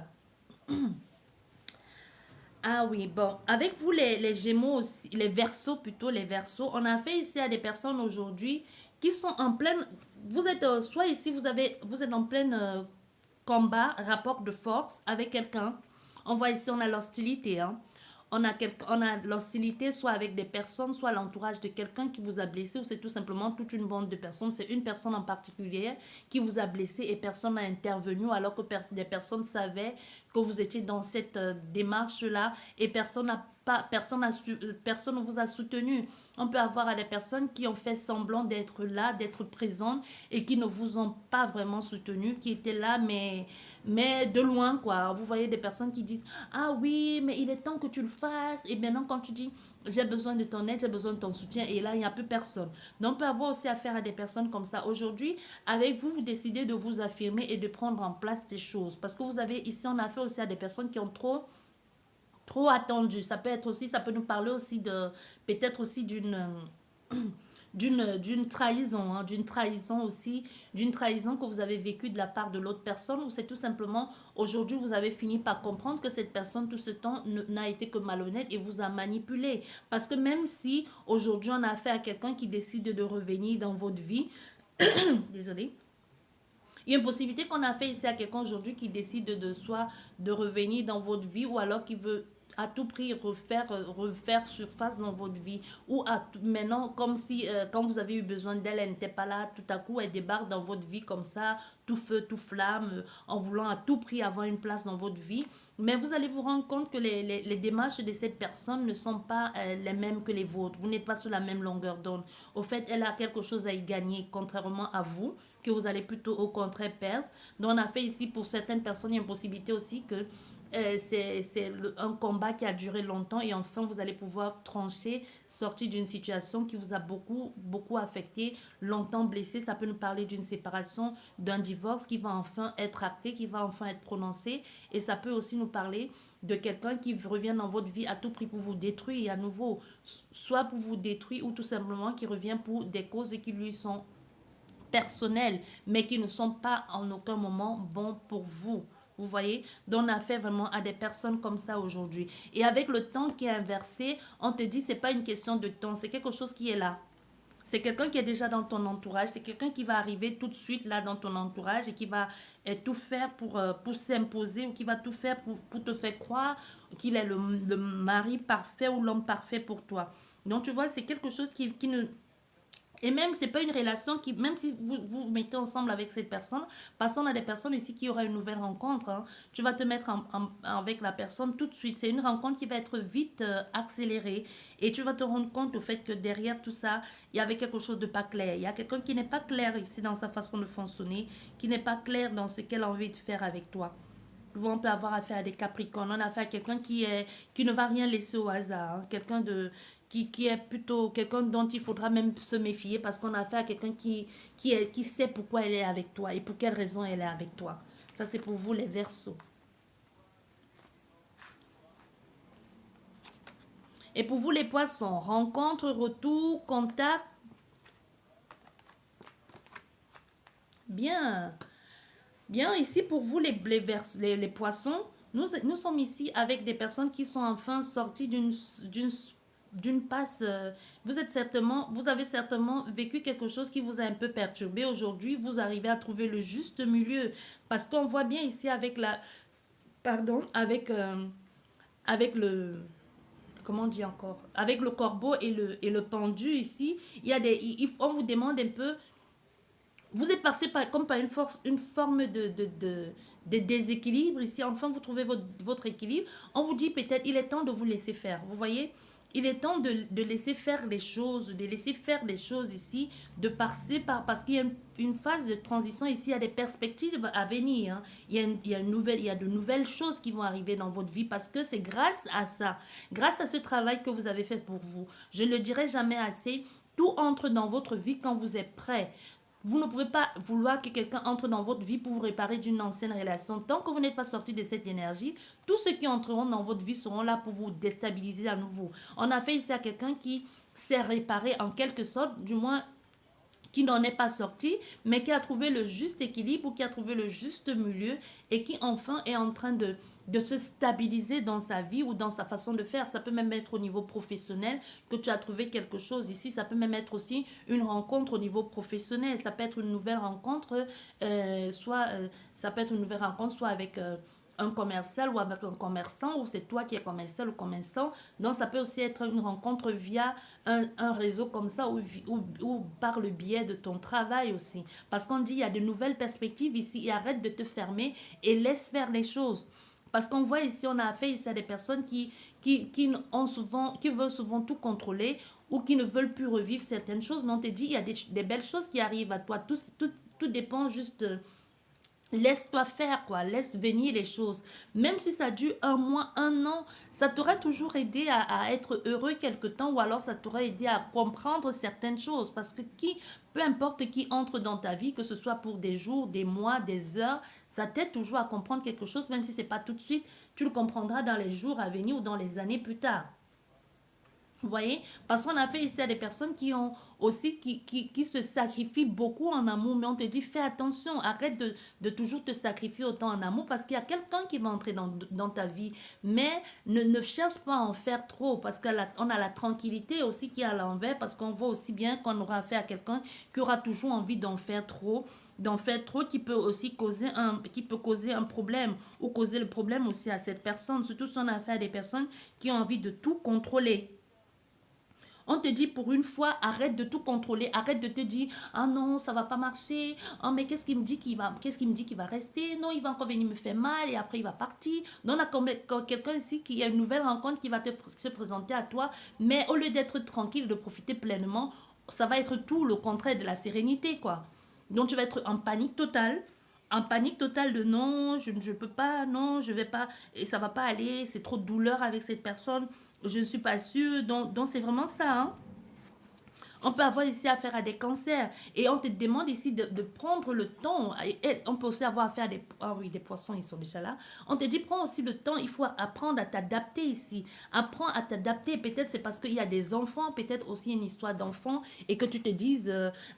Ah oui, bon, avec vous les Gémeaux aussi, les Verseaux plutôt, les Verseaux, on a fait ici à des personnes aujourd'hui qui sont en pleine, vous êtes soit ici vous êtes en pleine combat, rapport de force avec quelqu'un. On voit ici on a l'hostilité, hein. On a l'hostilité soit avec des personnes, soit l'entourage de quelqu'un qui vous a blessé, ou c'est tout simplement toute une bande de personnes. C'est une personne en particulier qui vous a blessé et personne n'a intervenu alors que des personnes savaient que vous étiez dans cette démarche-là et personne ne vous a soutenu. On peut avoir des personnes qui ont fait semblant d'être là, d'être présentes et qui ne vous ont pas vraiment soutenu, qui étaient là, mais de loin, quoi. Vous voyez des personnes qui disent, ah oui, mais il est temps que tu le fasses. Et maintenant, quand tu dis, j'ai besoin de ton aide, j'ai besoin de ton soutien, et là, il n'y a plus personne. Donc, on peut avoir aussi affaire à des personnes comme ça. Aujourd'hui, avec vous, vous décidez de vous affirmer et de prendre en place des choses. Parce que vous avez ici, on a affaire aussi à des personnes qui ont trop attendu. Ça peut être aussi, ça peut nous parler aussi de, peut-être aussi d'une trahison, hein, d'une trahison aussi, d'une trahison que vous avez vécue de la part de l'autre personne, ou c'est tout simplement, aujourd'hui, vous avez fini par comprendre que cette personne, tout ce temps, n'a été que malhonnête et vous a manipulé. Parce que même si, aujourd'hui, on a affaire à quelqu'un qui décide de revenir dans votre vie, désolé, il y a une possibilité qu'on a fait ici à quelqu'un aujourd'hui qui décide de soit de revenir dans votre vie ou alors qui veut à tout prix refaire surface dans votre vie. Ou maintenant, comme si quand vous avez eu besoin d'elle, elle n'était pas là, tout à coup, elle débarque dans votre vie comme ça, tout feu, tout flamme, en voulant à tout prix avoir une place dans votre vie. Mais vous allez vous rendre compte que les démarches de cette personne ne sont pas les mêmes que les vôtres. Vous n'êtes pas sur la même longueur d'onde. Au fait, elle a quelque chose à y gagner, contrairement à vous, que vous allez plutôt au contraire perdre. Donc on a fait ici pour certaines personnes, il y a une possibilité aussi que c'est un combat qui a duré longtemps et enfin vous allez pouvoir trancher, sortir d'une situation qui vous a beaucoup affecté, longtemps blessé. Ça peut nous parler d'une séparation, d'un divorce qui va enfin être acté, qui va enfin être prononcé, et ça peut aussi nous parler de quelqu'un qui revient dans votre vie à tout prix pour vous détruire à nouveau, soit pour vous détruire ou tout simplement qui revient pour des causes qui lui sont personnels, mais qui ne sont pas en aucun moment bons pour vous. Vous voyez? Donc, on a fait vraiment à des personnes comme ça aujourd'hui. Et avec le temps qui est inversé, on te dit, c'est pas une question de temps, c'est quelque chose qui est là. C'est quelqu'un qui est déjà dans ton entourage, c'est quelqu'un qui va arriver tout de suite là dans ton entourage et qui va tout faire pour s'imposer ou qui va tout faire pour te faire croire qu'il est le mari parfait ou l'homme parfait pour toi. Donc, tu vois, c'est quelque chose qui ne, et même, c'est pas une relation qui, même si vous mettez ensemble avec cette personne, passons à des personnes ici qui aura une nouvelle rencontre, hein, tu vas te mettre avec la personne tout de suite. C'est une rencontre qui va être vite accélérée et tu vas te rendre compte au fait que derrière tout ça, il y avait quelque chose de pas clair. Il y a quelqu'un qui n'est pas clair ici dans sa façon de fonctionner, qui n'est pas clair dans ce qu'elle a envie de faire avec toi. On peut avoir affaire à des capricornes. On a affaire à quelqu'un qui ne va rien laisser au hasard, hein. Quelqu'un qui est plutôt quelqu'un dont il faudra même se méfier parce qu'on a affaire à quelqu'un qui sait pourquoi elle est avec toi et pour quelle raison elle est avec toi. Ça, c'est pour vous les Verseaux. Et pour vous les Poissons, rencontre, retour, contact. Bien. Bien, ici pour vous les Poissons, nous sommes ici avec des personnes qui sont enfin sorties d'une passe. Vous avez certainement vécu quelque chose qui vous a un peu perturbé. Aujourd'hui, vous arrivez à trouver le juste milieu. Parce qu'on voit bien ici avec pardon, avec le, comment on dit encore, avec le corbeau et le pendu ici, il y a on vous demande un peu, vous êtes passé comme par une forme de déséquilibre ici. Enfin, vous trouvez votre équilibre. On vous dit peut-être, il est temps de vous laisser faire. Vous voyez? Il est temps de laisser faire les choses, de laisser faire les choses ici, de passer parce qu'il y a une phase de transition ici, il y a des perspectives à venir, hein. Il y a de nouvelles choses qui vont arriver dans votre vie parce que c'est grâce à ça, grâce à ce travail que vous avez fait pour vous. Je ne le dirai jamais assez, tout entre dans votre vie quand vous êtes prêt. Vous ne pouvez pas vouloir que quelqu'un entre dans votre vie pour vous réparer d'une ancienne relation. Tant que vous n'êtes pas sorti de cette énergie, tous ceux qui entreront dans votre vie seront là pour vous déstabiliser à nouveau. On a fait ici à quelqu'un qui s'est réparé en quelque sorte, du moins qui n'en est pas sorti, mais qui a trouvé le juste équilibre ou qui a trouvé le juste milieu et qui enfin est en train de se stabiliser dans sa vie ou dans sa façon de faire. Ça peut même être au niveau professionnel que tu as trouvé quelque chose ici. Ça peut même être aussi une rencontre au niveau professionnel. Ça peut être une nouvelle rencontre, ça peut être une nouvelle rencontre soit avec un commercial ou avec un commerçant, ou c'est toi qui es commercial ou commerçant. Donc, ça peut aussi être une rencontre via un réseau comme ça ou par le biais de ton travail aussi. Parce qu'on dit il y a de nouvelles perspectives ici et arrête de te fermer et laisse faire les choses. Parce qu'on voit ici, on a affaire ici à des personnes qui veulent souvent tout contrôler ou qui ne veulent plus revivre certaines choses. Mais on te dit, il y a des belles choses qui arrivent à toi. Tout dépend juste de... Laisse-toi faire, quoi. Laisse venir les choses. Même si ça dure un mois, un an, ça t'aurait toujours aidé à être heureux quelque temps ou alors ça t'aurait aidé à comprendre certaines choses. Parce que peu importe qui entre dans ta vie, que ce soit pour des jours, des mois, des heures, ça t'aide toujours à comprendre quelque chose, même si c'est pas tout de suite. Tu le comprendras dans les jours à venir ou dans les années plus tard. Vous voyez? Parce qu'on a fait ici à des personnes qui ont aussi, qui se sacrifient beaucoup en amour, mais on te dit, fais attention, arrête de toujours te sacrifier autant en amour parce qu'il y a quelqu'un qui va entrer dans ta vie, mais ne cherche pas à en faire trop parce qu'on a la tranquillité aussi qui est à l'envers parce qu'on voit aussi bien qu'on aura affaire à quelqu'un qui aura toujours envie d'en faire trop qui peut aussi causer un problème ou causer le problème aussi à cette personne, surtout si on a affaire à des personnes qui ont envie de tout contrôler. On te dit pour une fois, arrête de tout contrôler, arrête de te dire, ah non, ça va pas marcher, ah mais qu'est-ce qu'il me dit qu'il va rester, non, il va encore venir me faire mal et après il va partir. Donc on a comme quelqu'un ici qui a une nouvelle rencontre qui va se présenter à toi, mais au lieu d'être tranquille, de profiter pleinement, ça va être tout le contraire de la sérénité, quoi. Donc tu vas être en panique totale de non, je ne peux pas, non, je vais pas, et ça va pas aller, c'est trop de douleur avec cette personne, je ne suis pas sûre, donc c'est vraiment ça, hein. On peut avoir ici affaire à des cancers et on te demande ici de prendre le temps. Et on peut aussi avoir affaire à des... Ah oui, des poissons, ils sont déjà là. On te dit, prends aussi le temps. Il faut apprendre à t'adapter ici. Apprends à t'adapter. Peut-être c'est parce qu'il y a des enfants, peut-être aussi une histoire d'enfants et que tu te dises,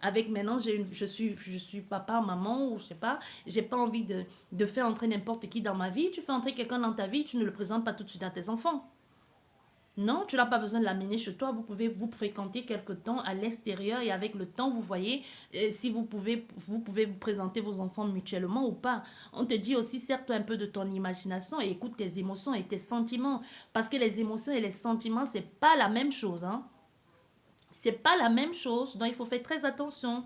avec maintenant, je suis papa, maman ou je sais pas, j'ai pas envie de faire entrer n'importe qui dans ma vie. Tu fais entrer quelqu'un dans ta vie, tu ne le présentes pas tout de suite à tes enfants. Non, tu n'as pas besoin de l'amener chez toi. Vous pouvez vous fréquenter quelque temps à l'extérieur et avec le temps, vous voyez si vous pouvez vous présenter vos enfants mutuellement ou pas. On te dit aussi, sers-toi un peu de ton imagination et écoute tes émotions et tes sentiments. Parce que les émotions et les sentiments, c'est pas la même chose, hein. C'est pas la même chose. Donc, il faut faire très attention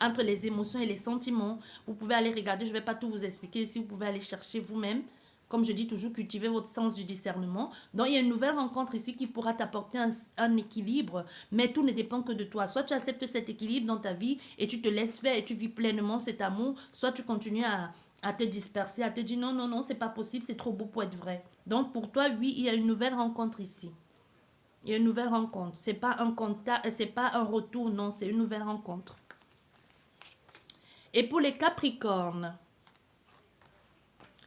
entre les émotions et les sentiments. Vous pouvez aller regarder, je ne vais pas tout vous expliquer ici, vous pouvez aller chercher vous-même. Comme je dis toujours, cultivez votre sens du discernement. Donc, il y a une nouvelle rencontre ici qui pourra t'apporter un équilibre, mais tout ne dépend que de toi. Soit tu acceptes cet équilibre dans ta vie et tu te laisses faire et tu vis pleinement cet amour, soit tu continues à te disperser, à te dire non, non, non, c'est pas possible, c'est trop beau pour être vrai. Donc, pour toi, oui, il y a une nouvelle rencontre ici. Il y a une nouvelle rencontre. C'est pas un contact, c'est pas un retour, non, c'est une nouvelle rencontre. Et pour les Capricornes,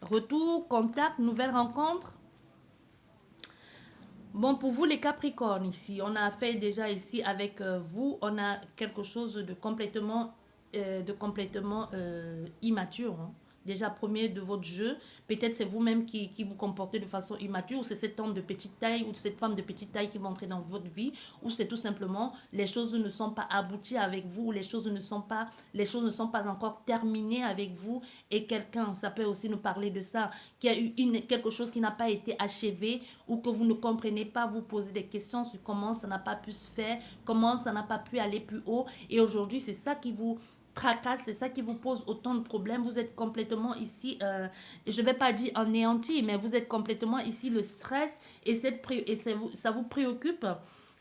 retour, contact, nouvelle rencontre. Bon, pour vous les Capricornes ici, on a fait déjà ici avec vous, on a quelque chose de complètement immature, hein. Déjà, premier de votre jeu, peut-être c'est vous-même qui vous comportez de façon immature, ou c'est cet homme de petite taille ou cette femme de petite taille qui va entrer dans votre vie, ou c'est tout simplement les choses ne sont pas abouties avec vous, les choses ne sont pas encore terminées avec vous et quelqu'un, ça peut aussi nous parler de ça, qui a eu quelque chose qui n'a pas été achevé ou que vous ne comprenez pas, vous posez des questions sur comment ça n'a pas pu se faire, comment ça n'a pas pu aller plus haut et aujourd'hui c'est ça qui vous tracasse, c'est ça qui vous pose autant de problèmes. Vous êtes complètement ici, je ne vais pas dire anéanti, mais vous êtes complètement ici le stress et, ça vous préoccupe.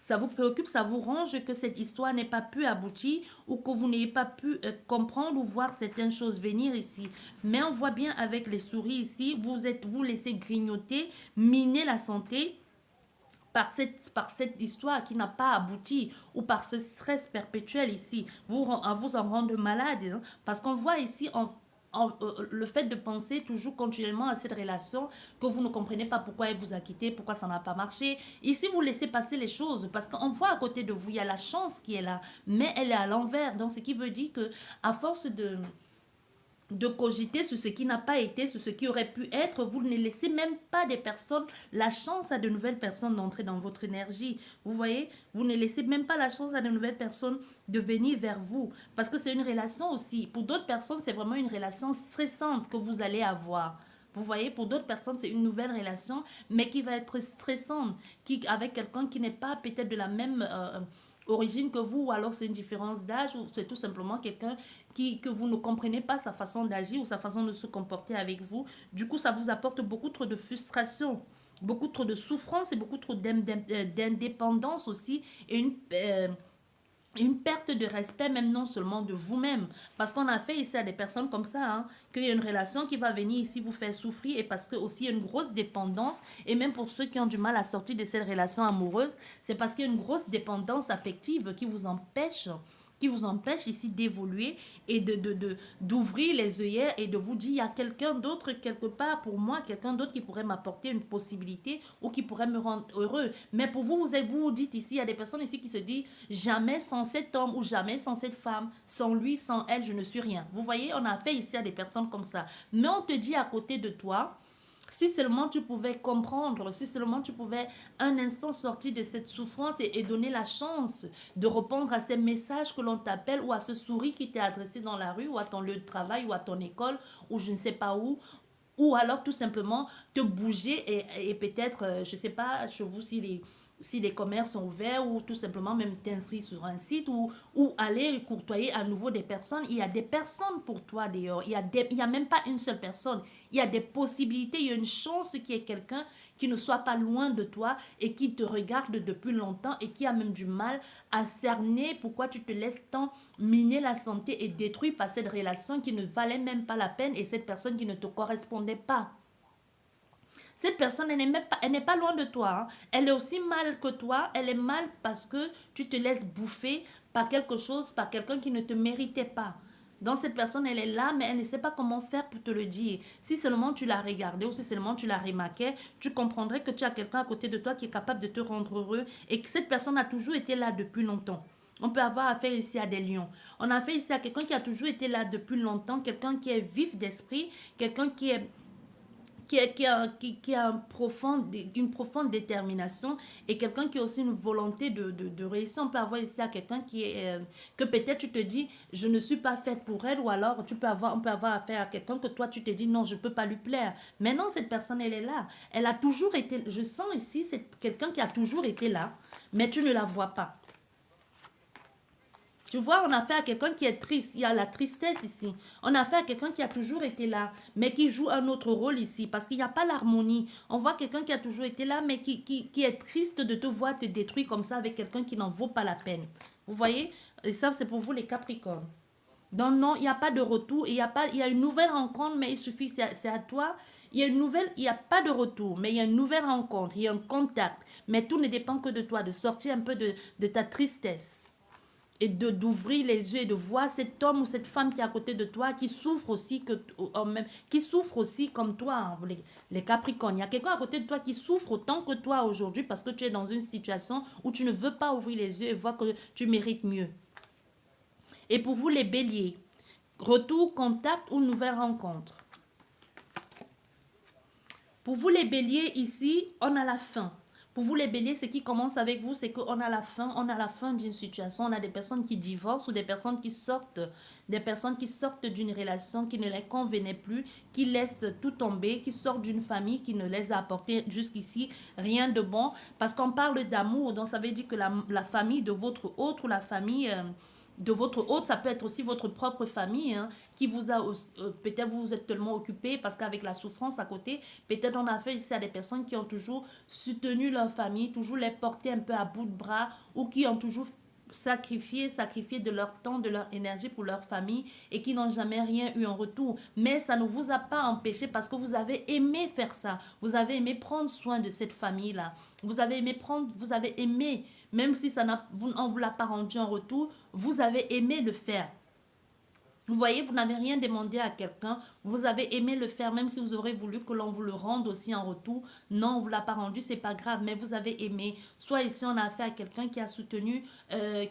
Ça vous range que cette histoire n'ait pas pu aboutir ou que vous n'ayez pas pu comprendre ou voir certaines choses venir ici. Mais on voit bien avec les souris ici, vous laissez grignoter, miner la santé par cette histoire qui n'a pas abouti ou par ce stress perpétuel ici, vous en rendre malade, hein, parce qu'on voit ici le fait de penser toujours continuellement à cette relation que vous ne comprenez pas pourquoi elle vous a quitté, pourquoi ça n'a pas marché. Ici, vous laissez passer les choses parce qu'on voit à côté de vous, il y a la chance qui est là, mais elle est à l'envers. Donc, ce qui veut dire que à force de cogiter sur ce qui n'a pas été, sur ce qui aurait pu être, vous ne laissez même pas des personnes, la chance à de nouvelles personnes d'entrer dans votre énergie. Vous voyez, vous ne laissez même pas la chance à de nouvelles personnes de venir vers vous. Parce que c'est une relation aussi. Pour d'autres personnes, c'est vraiment une relation stressante que vous allez avoir. Vous voyez, pour d'autres personnes, c'est une nouvelle relation, mais qui va être stressante, avec quelqu'un qui n'est pas peut-être de la même origine que vous, ou alors c'est une différence d'âge, ou c'est tout simplement quelqu'un que vous ne comprenez pas sa façon d'agir ou sa façon de se comporter avec vous. Du coup, ça vous apporte beaucoup trop de frustration, beaucoup trop de souffrance et beaucoup trop d'indépendance aussi, et une perte de respect, même non seulement de vous-même. Parce qu'on a fait ici à des personnes comme ça, hein, qu'il y a une relation qui va venir ici vous faire souffrir, et parce que aussi il y a une grosse dépendance, et même pour ceux qui ont du mal à sortir de cette relation amoureuse, c'est parce qu'il y a une grosse dépendance affective qui vous empêche ici d'évoluer et d'ouvrir les œillères et de vous dire, il y a quelqu'un d'autre quelque part pour moi, quelqu'un d'autre qui pourrait m'apporter une possibilité ou qui pourrait me rendre heureux. Mais pour vous, vous dites ici, il y a des personnes ici qui se disent, jamais sans cet homme ou jamais sans cette femme, sans lui, sans elle, je ne suis rien. Vous voyez, on a fait ici à des personnes comme ça. Mais on te dit à côté de toi, si seulement tu pouvais comprendre, si seulement tu pouvais un instant sortir de cette souffrance et donner la chance de répondre à ces messages que l'on t'appelle ou à ce sourire qui t'est adressé dans la rue ou à ton lieu de travail ou à ton école ou je ne sais pas où, ou alors tout simplement te bouger et peut-être, je ne sais pas, chez vous si les commerces sont ouverts ou tout simplement même t'inscrire sur un site ou aller courtoyer à nouveau des personnes. Il y a des personnes pour toi d'ailleurs. Il y a même pas une seule personne. Il y a des possibilités. Il y a une chance qu'il y ait quelqu'un qui ne soit pas loin de toi et qui te regarde depuis longtemps et qui a même du mal à cerner pourquoi tu te laisses tant miner la santé et détruire par cette relation qui ne valait même pas la peine et cette personne qui ne te correspondait pas. Cette personne, elle n'est pas loin de toi, hein. Elle est aussi mal que toi. Elle est mal parce que tu te laisses bouffer par quelque chose, par quelqu'un qui ne te méritait pas. Donc cette personne, elle est là, mais elle ne sait pas comment faire pour te le dire. Si seulement tu l'as regardé ou si seulement tu l'as remarqué, tu comprendrais que tu as quelqu'un à côté de toi qui est capable de te rendre heureux et que cette personne a toujours été là depuis longtemps. On peut avoir affaire ici à des lions. On a affaire ici à quelqu'un qui a toujours été là depuis longtemps, quelqu'un qui est vif d'esprit, quelqu'un qui a une profonde détermination et quelqu'un qui a aussi une volonté de réussir. On peut avoir ici à quelqu'un qui est, que peut-être tu te dis, je ne suis pas faite pour elle, ou alors on peut avoir affaire à quelqu'un que toi tu te dis, non, je ne peux pas lui plaire. Mais non, cette personne, elle est là. Elle a toujours été, je sens ici, c'est quelqu'un qui a toujours été là, mais tu ne la vois pas. Tu vois, on a fait à quelqu'un qui est triste. Il y a la tristesse ici. On a fait à quelqu'un qui a toujours été là, mais qui joue un autre rôle ici, parce qu'il n'y a pas l'harmonie. On voit quelqu'un qui a toujours été là, mais qui est triste de te voir te détruire comme ça avec quelqu'un qui n'en vaut pas la peine. Vous voyez? Et ça, c'est pour vous les Capricornes. Donc non, il n'y a pas de retour. Il y a une nouvelle rencontre, mais il suffit, c'est à toi. Il y a une nouvelle, il n'y a pas de retour, mais il y a une nouvelle rencontre, il y a un contact. Mais tout ne dépend que de toi, de sortir un peu de ta tristesse et d'ouvrir les yeux et de voir cet homme ou cette femme qui est à côté de toi qui souffre aussi qui souffre aussi comme toi, hein, les Capricornes. Il y a quelqu'un à côté de toi qui souffre autant que toi aujourd'hui parce que tu es dans une situation où tu ne veux pas ouvrir les yeux et voir que tu mérites mieux. Et pour vous les Béliers, retour, contact ou nouvelle rencontre. Pour vous les Béliers ici, on a la fin. Pour vous les Béliers, ce qui commence avec vous, c'est qu'on a la fin d'une situation. On a des personnes qui divorcent ou des personnes qui sortent d'une relation qui ne les convenait plus, qui laissent tout tomber, qui sortent d'une famille qui ne les a apporté jusqu'ici rien de bon. Parce qu'on parle d'amour, donc ça veut dire que la famille de votre autre ou la famille de votre hôte, ça peut être aussi votre propre famille, hein, qui vous a, peut-être vous vous êtes tellement occupé parce qu'avec la souffrance à côté, peut-être on a fait ici à des personnes qui ont toujours soutenu leur famille, toujours les porté un peu à bout de bras ou qui ont toujours sacrifié de leur temps, de leur énergie pour leur famille et qui n'ont jamais rien eu en retour. Mais ça ne vous a pas empêché parce que vous avez aimé faire ça. Vous avez aimé prendre soin de cette famille-là. Vous avez aimé, même si on ne vous l'a pas rendu en retour, vous avez aimé le faire. Vous voyez, vous n'avez rien demandé à quelqu'un, vous avez aimé le faire, même si vous aurez voulu que l'on vous le rende aussi en retour. Non, on ne vous l'a pas rendu, c'est pas grave, mais vous avez aimé. Soit ici, on a affaire à quelqu'un qui a soutenu,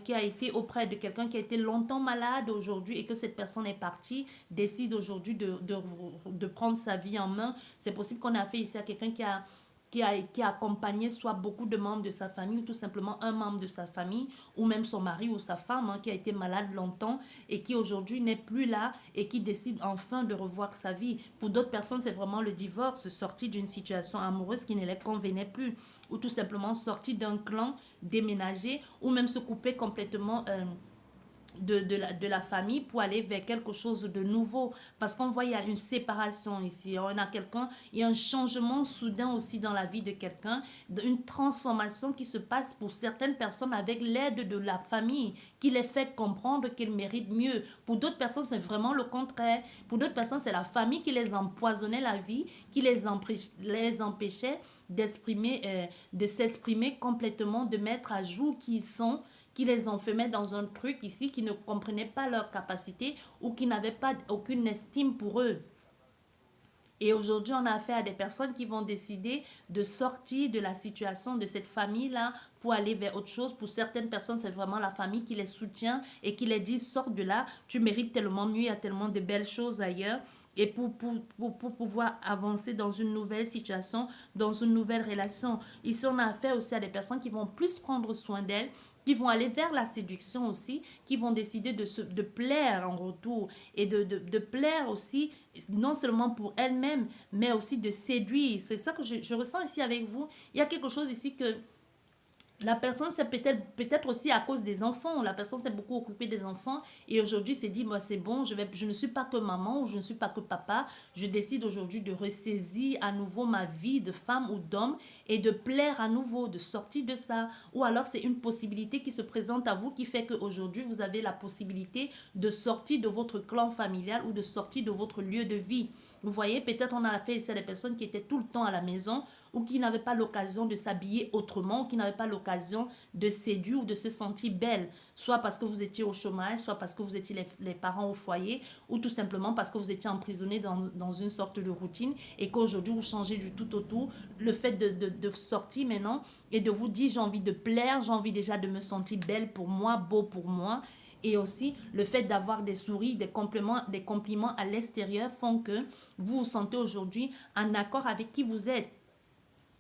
qui a été auprès de quelqu'un qui a été longtemps malade aujourd'hui et que cette personne est partie, décide aujourd'hui de prendre sa vie en main. C'est possible qu'on a affaire ici à quelqu'un qui a accompagné soit beaucoup de membres de sa famille ou tout simplement un membre de sa famille ou même son mari ou sa femme qui a été malade longtemps et qui aujourd'hui n'est plus là et qui décide enfin de revoir sa vie. Pour d'autres personnes, c'est vraiment le divorce, sorti d'une situation amoureuse qui ne les convenait plus ou tout simplement sorti d'un clan, déménager ou même se couper complètement de la famille pour aller vers quelque chose de nouveau. Parce qu'on voit, il y a une séparation ici. On a quelqu'un, il y a un changement soudain aussi dans la vie de quelqu'un, une transformation qui se passe pour certaines personnes avec l'aide de la famille qui les fait comprendre qu'ils méritent mieux. Pour d'autres personnes, c'est vraiment le contraire. Pour d'autres personnes, c'est la famille qui les empoisonnait la vie, qui les empêchait d'exprimer, de s'exprimer complètement, de mettre à jour qui ils sont, qui les enfermaient dans un truc ici, qui ne comprenaient pas leur capacité ou qui n'avaient pas aucune estime pour eux. Et aujourd'hui, on a affaire à des personnes qui vont décider de sortir de la situation de cette famille-là pour aller vers autre chose. Pour certaines personnes, c'est vraiment la famille qui les soutient et qui les dit, sors de là, tu mérites tellement mieux, il y a tellement de belles choses ailleurs. Et pour pouvoir avancer dans une nouvelle situation, dans une nouvelle relation. Ici, on a affaire aussi à des personnes qui vont plus prendre soin d'elles, qui vont aller vers la séduction aussi, qui vont décider de plaire en retour et de plaire aussi, non seulement pour elles-mêmes, mais aussi de séduire. C'est ça que je ressens ici avec vous. Il y a quelque chose ici que la personne, c'est peut-être aussi à cause des enfants. La personne s'est beaucoup occupée des enfants et aujourd'hui s'est dit, moi c'est bon, je ne suis pas que maman ou je ne suis pas que papa. Je décide aujourd'hui de ressaisir à nouveau ma vie de femme ou d'homme et de plaire à nouveau, de sortir de ça. Ou alors c'est une possibilité qui se présente à vous qui fait qu'aujourd'hui vous avez la possibilité de sortir de votre clan familial ou de sortir de votre lieu de vie. Vous voyez, peut-être on a affaire ici à des personnes qui étaient tout le temps à la maison ou qui n'avaient pas l'occasion de s'habiller autrement, ou qui n'avaient pas l'occasion de séduire ou de se sentir belle, soit parce que vous étiez au chômage, soit parce que vous étiez les parents au foyer, ou tout simplement parce que vous étiez emprisonné dans une sorte de routine et qu'aujourd'hui vous changez du tout au tout. Le fait de sortir maintenant et de vous dire j'ai envie de plaire, j'ai envie déjà de me sentir belle pour moi, beau pour moi. Et aussi, le fait d'avoir des souris, des compliments à l'extérieur font que vous vous sentez aujourd'hui en accord avec qui vous êtes.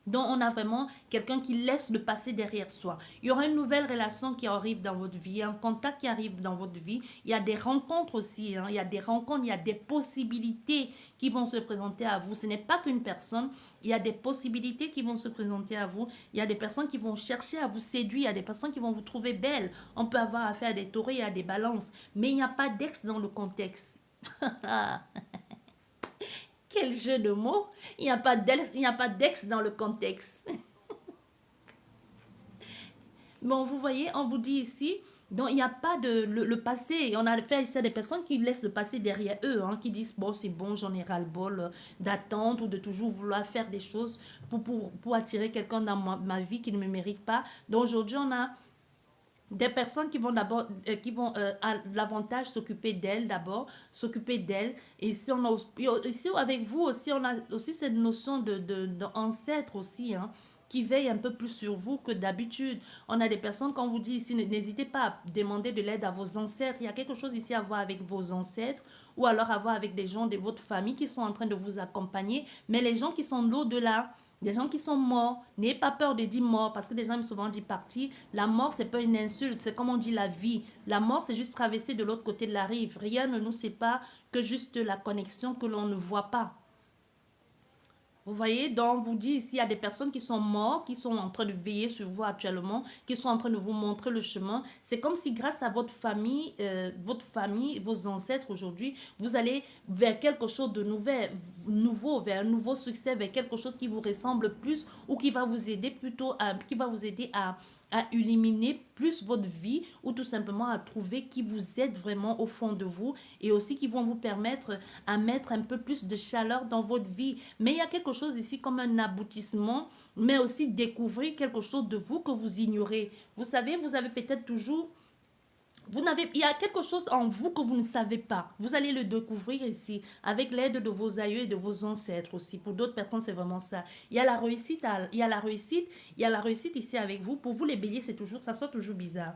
Donc, on a vraiment quelqu'un qui laisse le passé derrière soi. Il y aura une nouvelle relation qui arrive dans votre vie, un contact qui arrive dans votre vie. Il y a des rencontres aussi, il y a des rencontres, il y a des possibilités qui vont se présenter à vous. Ce n'est pas qu'une personne, il y a des possibilités qui vont se présenter à vous. Il y a des personnes qui vont chercher à vous séduire, il y a des personnes qui vont vous trouver belle. On peut avoir affaire à des taureaux et à des balances, mais il n'y a pas d'ex dans le contexte. Quel jeu de mots. Il n'y a pas d'ex dans le contexte. Bon, vous voyez, on vous dit ici, donc il n'y a pas de le passé. On a fait ici à des personnes qui laissent le passé derrière eux, qui disent, bon, c'est bon, j'en ai ras-le-bol d'attendre ou de toujours vouloir faire des choses pour attirer quelqu'un dans ma vie qui ne me mérite pas. Donc aujourd'hui, on a des personnes qui vont d'abord à l'avantage s'occuper d'elles d'abord, s'occuper d'elles. Et ici on a ici avec vous aussi on a aussi cette notion d'ancêtre aussi, qui veille un peu plus sur vous que d'habitude. On a des personnes, quand on vous dit ici, n'hésitez pas à demander de l'aide à vos ancêtres. Il y a quelque chose ici à voir avec vos ancêtres ou alors à voir avec des gens de votre famille qui sont en train de vous accompagner, mais les gens qui sont l'au-delà. Des gens qui sont morts, n'ayez pas peur de dire mort, parce que des gens aiment souvent dire parti. La mort, c'est pas une insulte, c'est comme on dit la vie. La mort, c'est juste traverser de l'autre côté de la rive. Rien ne nous sépare que juste la connexion que l'on ne voit pas. Vous voyez, donc vous dit ici, il y a des personnes qui sont mortes, qui sont en train de veiller sur vous actuellement, qui sont en train de vous montrer le chemin. C'est comme si grâce à votre famille, vos ancêtres aujourd'hui, vous allez vers quelque chose de nouveau, vers un nouveau succès, vers quelque chose qui vous ressemble plus ou qui va vous aider plutôt, qui va vous aider à illuminer plus votre vie ou tout simplement à trouver qui vous êtes vraiment au fond de vous et aussi qui vont vous permettre à mettre un peu plus de chaleur dans votre vie. Mais il y a quelque chose ici comme un aboutissement, mais aussi découvrir quelque chose de vous que vous ignorez. Vous savez, vous avez peut-être toujours il y a quelque chose en vous que vous ne savez pas. Vous allez le découvrir ici avec l'aide de vos aïeux et de vos ancêtres aussi. Pour d'autres personnes, c'est vraiment ça. Il y a la réussite, il y a la réussite ici avec vous. Pour vous, les béliers, c'est toujours, ça sort toujours bizarre.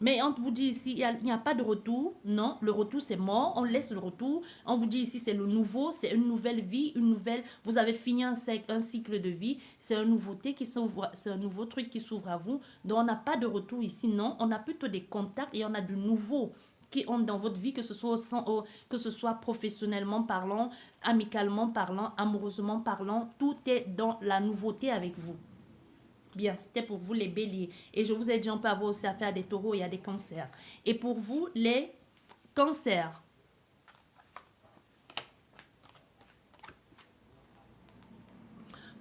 Mais on vous dit ici, il n'y a pas de retour. Non, le retour, c'est mort. On laisse le retour. On vous dit ici, c'est le nouveau. C'est une nouvelle vie, une nouvelle... Vous avez fini un cycle de vie. C'est une nouveauté qui s'ouvre. C'est un nouveau truc qui s'ouvre à vous. Donc, on n'a pas de retour ici. Non, on a plutôt des contacts et on a de nouveaux qui entrent dans votre vie, que ce soit, que ce soit professionnellement parlant, amicalement parlant, amoureusement parlant. Tout est dans la nouveauté avec vous. Bien, c'était pour vous les béliers. Et je vous ai dit, on peut avoir aussi affaire à des taureaux et à des cancers. Et pour vous, les cancers.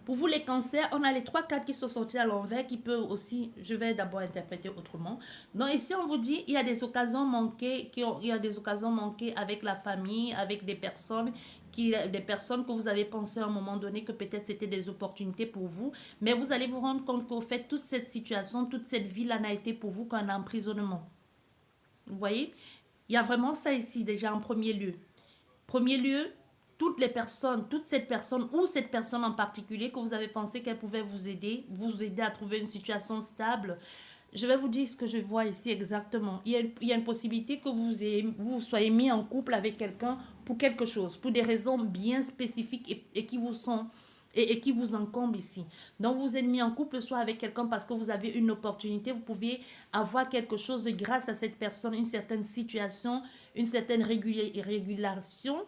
Pour vous, les cancers, on a les trois cartes qui sont sorties à l'envers qui peuvent aussi, je vais d'abord interpréter autrement. Donc ici, on vous dit, il y a des occasions manquées, il y a des occasions manquées avec la famille, avec des personnes que vous avez pensé à un moment donné que peut-être c'était des opportunités pour vous. Mais vous allez vous rendre compte qu'au fait, toute cette situation, toute cette vie-là n'a été pour vous qu'un emprisonnement. Vous voyez? Il y a vraiment ça ici déjà en premier lieu. Premier lieu, toutes les personnes, toute cette personne ou cette personne en particulier que vous avez pensé qu'elle pouvait vous aider à trouver une situation stable. Je vais vous dire ce que je vois ici exactement. Il y a une possibilité que vous soyez mis en couple avec quelqu'un pour quelque chose, pour des raisons bien spécifiques et qui vous sont et qui vous encombrent ici. Donc, vous êtes mis en couple soit avec quelqu'un parce que vous avez une opportunité, vous pouviez avoir quelque chose grâce à cette personne, une certaine situation, une certaine régulation.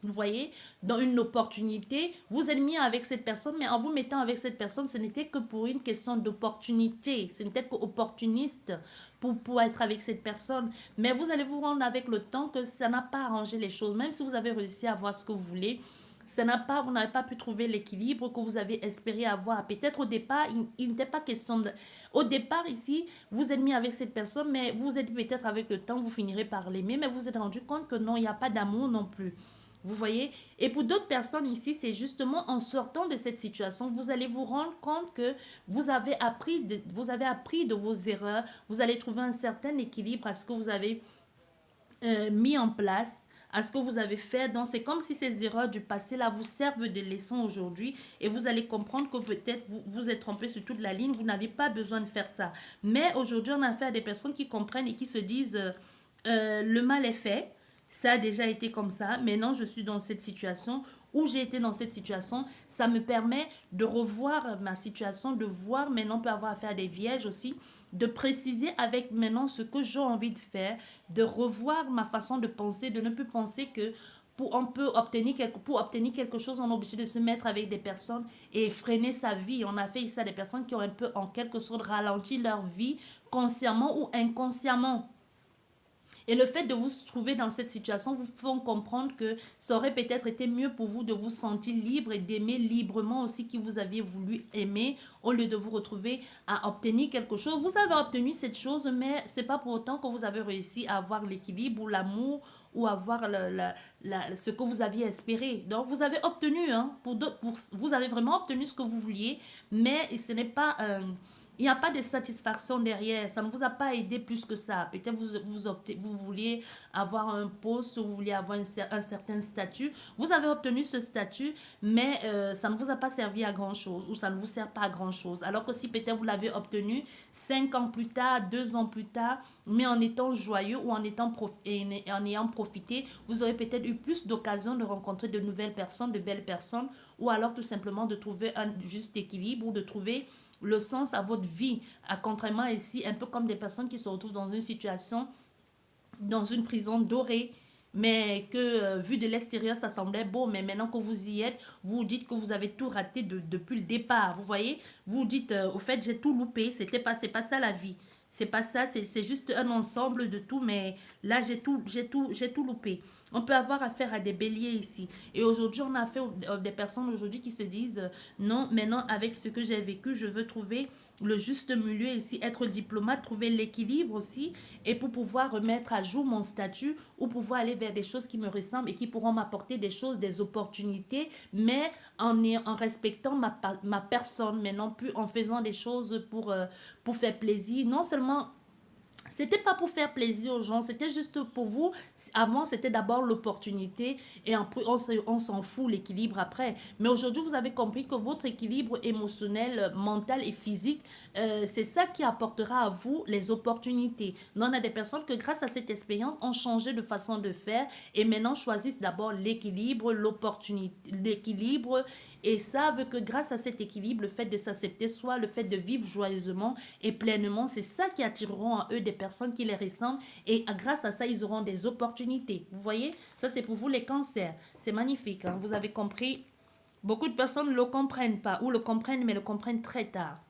Vous voyez, dans une opportunité, vous êtes mis avec cette personne, mais en vous mettant avec cette personne, ce n'était que pour une question d'opportunité. Ce n'était que opportuniste pour être avec cette personne. Mais vous allez vous rendre avec le temps que ça n'a pas arrangé les choses. Même si vous avez réussi à avoir ce que vous voulez, vous n'avez pas pu trouver l'équilibre que vous avez espéré avoir. Peut-être au départ, il n'était pas question de... Au départ, ici, vous êtes mis avec cette personne, mais vous êtes peut-être avec le temps, vous finirez par l'aimer, mais vous vous êtes rendu compte que non, il n'y a pas d'amour non plus. Vous voyez? Et pour d'autres personnes ici, c'est justement en sortant de cette situation, vous allez vous rendre compte que vous avez appris de vos erreurs, vous allez trouver un certain équilibre à ce que vous avez mis en place, à ce que vous avez fait. Donc, c'est comme si ces erreurs du passé là vous servent de leçon aujourd'hui et vous allez comprendre que peut-être vous êtes trompé sur toute la ligne, vous n'avez pas besoin de faire ça. Mais aujourd'hui, on a affaire à des personnes qui comprennent et qui se disent le mal est fait. Ça a déjà été comme ça. Maintenant, je suis dans cette situation où j'ai été dans cette situation. Ça me permet de revoir ma situation, de voir maintenant, on peut avoir affaire à des vierges aussi, de préciser avec maintenant ce que j'ai envie de faire, de revoir ma façon de penser, de ne plus penser que pour obtenir quelque chose, on est obligé de se mettre avec des personnes et freiner sa vie. On a fait ça à des personnes qui ont un peu, en quelque sorte, ralenti leur vie, consciemment ou inconsciemment. Et le fait de vous trouver dans cette situation vous fait comprendre que ça aurait peut-être été mieux pour vous de vous sentir libre et d'aimer librement aussi qui vous aviez voulu aimer au lieu de vous retrouver à obtenir quelque chose. Vous avez obtenu cette chose, mais c'est pas pour autant que vous avez réussi à avoir l'équilibre ou l'amour ou avoir ce que vous aviez espéré. Donc, vous avez obtenu, hein, vous avez vraiment obtenu ce que vous vouliez, mais ce n'est pas... il n'y a pas de satisfaction derrière. Ça ne vous a pas aidé plus que ça. Peut-être vous vouliez avoir un poste, vous vouliez avoir un certain statut. Vous avez obtenu ce statut, mais ça ne vous a pas servi à grand-chose ou ça ne vous sert pas à grand-chose. Alors que si peut-être vous l'avez obtenu 5 ans plus tard, 2 ans plus tard, mais en étant joyeux ou en ayant profité, vous aurez peut-être eu plus d'occasions de rencontrer de nouvelles personnes, de belles personnes, ou alors tout simplement de trouver un juste équilibre ou de trouver le sens à votre vie. À contrairement ici, un peu comme des personnes qui se retrouvent dans une situation, dans une prison dorée, mais que vu de l'extérieur, ça semblait beau, mais maintenant que vous y êtes, vous dites que vous avez tout raté depuis le départ. Vous voyez, vous dites, au fait, j'ai tout loupé, c'est pas ça la vie. C'est pas ça, c'est juste un ensemble de tout, mais là, j'ai tout loupé. On peut avoir affaire à des béliers ici. Et aujourd'hui, on a affaire à des personnes aujourd'hui qui se disent, non, maintenant, avec ce que j'ai vécu, je veux trouver le juste milieu ici, être diplomate, trouver l'équilibre aussi, et pour pouvoir remettre à jour mon statut ou pouvoir aller vers des choses qui me ressemblent et qui pourront m'apporter des choses, des opportunités, mais en respectant ma personne, mais non plus en faisant des choses pour faire plaisir, non seulement C'était pas pour faire plaisir aux gens, c'était juste pour vous. Avant, c'était d'abord l'opportunité et après, on s'en fout l'équilibre après. Mais aujourd'hui, vous avez compris que votre équilibre émotionnel, mental et physique, c'est ça qui apportera à vous les opportunités. Donc, on a des personnes que grâce à cette expérience ont changé de façon de faire et maintenant choisissent d'abord l'équilibre, l'opportunité, l'équilibre et savent que grâce à cet équilibre, le fait de s'accepter, soit le fait de vivre joyeusement et pleinement, c'est ça qui attireront à eux des personnes qui les ressemblent et grâce à ça, ils auront des opportunités. Vous voyez, ça c'est pour vous les cancers. C'est magnifique, hein? Vous avez compris. Beaucoup de personnes ne le comprennent pas ou le comprennent, mais le comprennent très tard.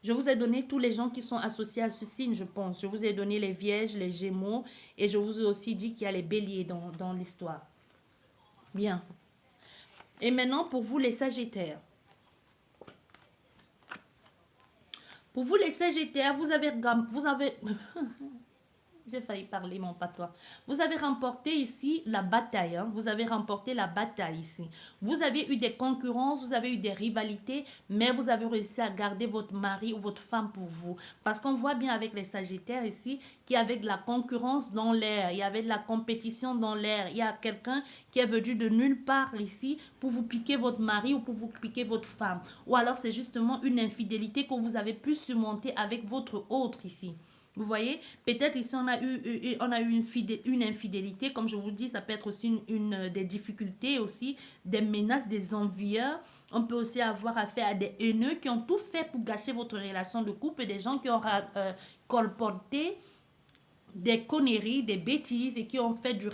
Je vous ai donné tous les gens qui sont associés à ce signe, je pense. Je vous ai donné les vierges, les gémeaux et je vous ai aussi dit qu'il y a les béliers dans l'histoire. Bien. Et maintenant, pour vous, les sagittaires. Pour vous, les sagittaires, vous avez j'ai failli parler mon patois. Vous avez remporté ici la bataille. Hein? Vous avez remporté la bataille ici. Vous avez eu des concurrences, vous avez eu des rivalités, mais vous avez réussi à garder votre mari ou votre femme pour vous. Parce qu'on voit bien avec les Sagittaires ici qu'il y avait de la concurrence dans l'air, il y avait de la compétition dans l'air. Il y a quelqu'un qui est venu de nulle part ici pour vous piquer votre mari ou pour vous piquer votre femme. Ou alors c'est justement une infidélité que vous avez pu surmonter avec votre autre ici. Vous voyez, peut-être ici on a eu une infidélité, comme je vous dis, ça peut être aussi des difficultés aussi, des menaces, des envieurs. On peut aussi avoir affaire à des haineux qui ont tout fait pour gâcher votre relation de couple, des gens qui ont colporté des conneries, des bêtises et qui ont fait du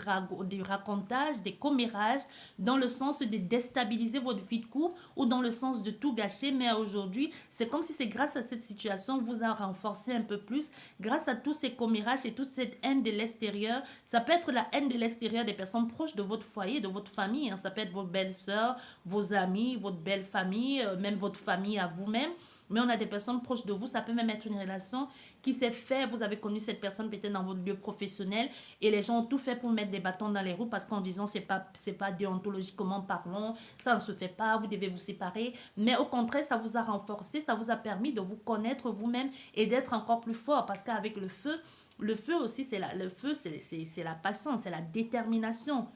racontage, des commérages dans le sens de déstabiliser votre vie de couple ou dans le sens de tout gâcher. Mais aujourd'hui, c'est comme si c'est grâce à cette situation vous a renforcé un peu plus, grâce à tous ces commérages et toute cette haine de l'extérieur. Ça peut être la haine de l'extérieur des personnes proches de votre foyer, de votre famille. Hein. Ça peut être vos belles-sœurs, vos amis, votre belle famille, même votre famille à vous-même. Mais on a des personnes proches de vous, ça peut même être une relation qui s'est faite, vous avez connu cette personne peut-être dans votre lieu professionnel et les gens ont tout fait pour mettre des bâtons dans les roues parce qu'en disant c'est pas déontologiquement parlant, ça ne se fait pas, vous devez vous séparer. Mais au contraire, ça vous a renforcé, ça vous a permis de vous connaître vous-même et d'être encore plus fort parce qu'avec le feu aussi, le feu, c'est la passion, c'est la détermination.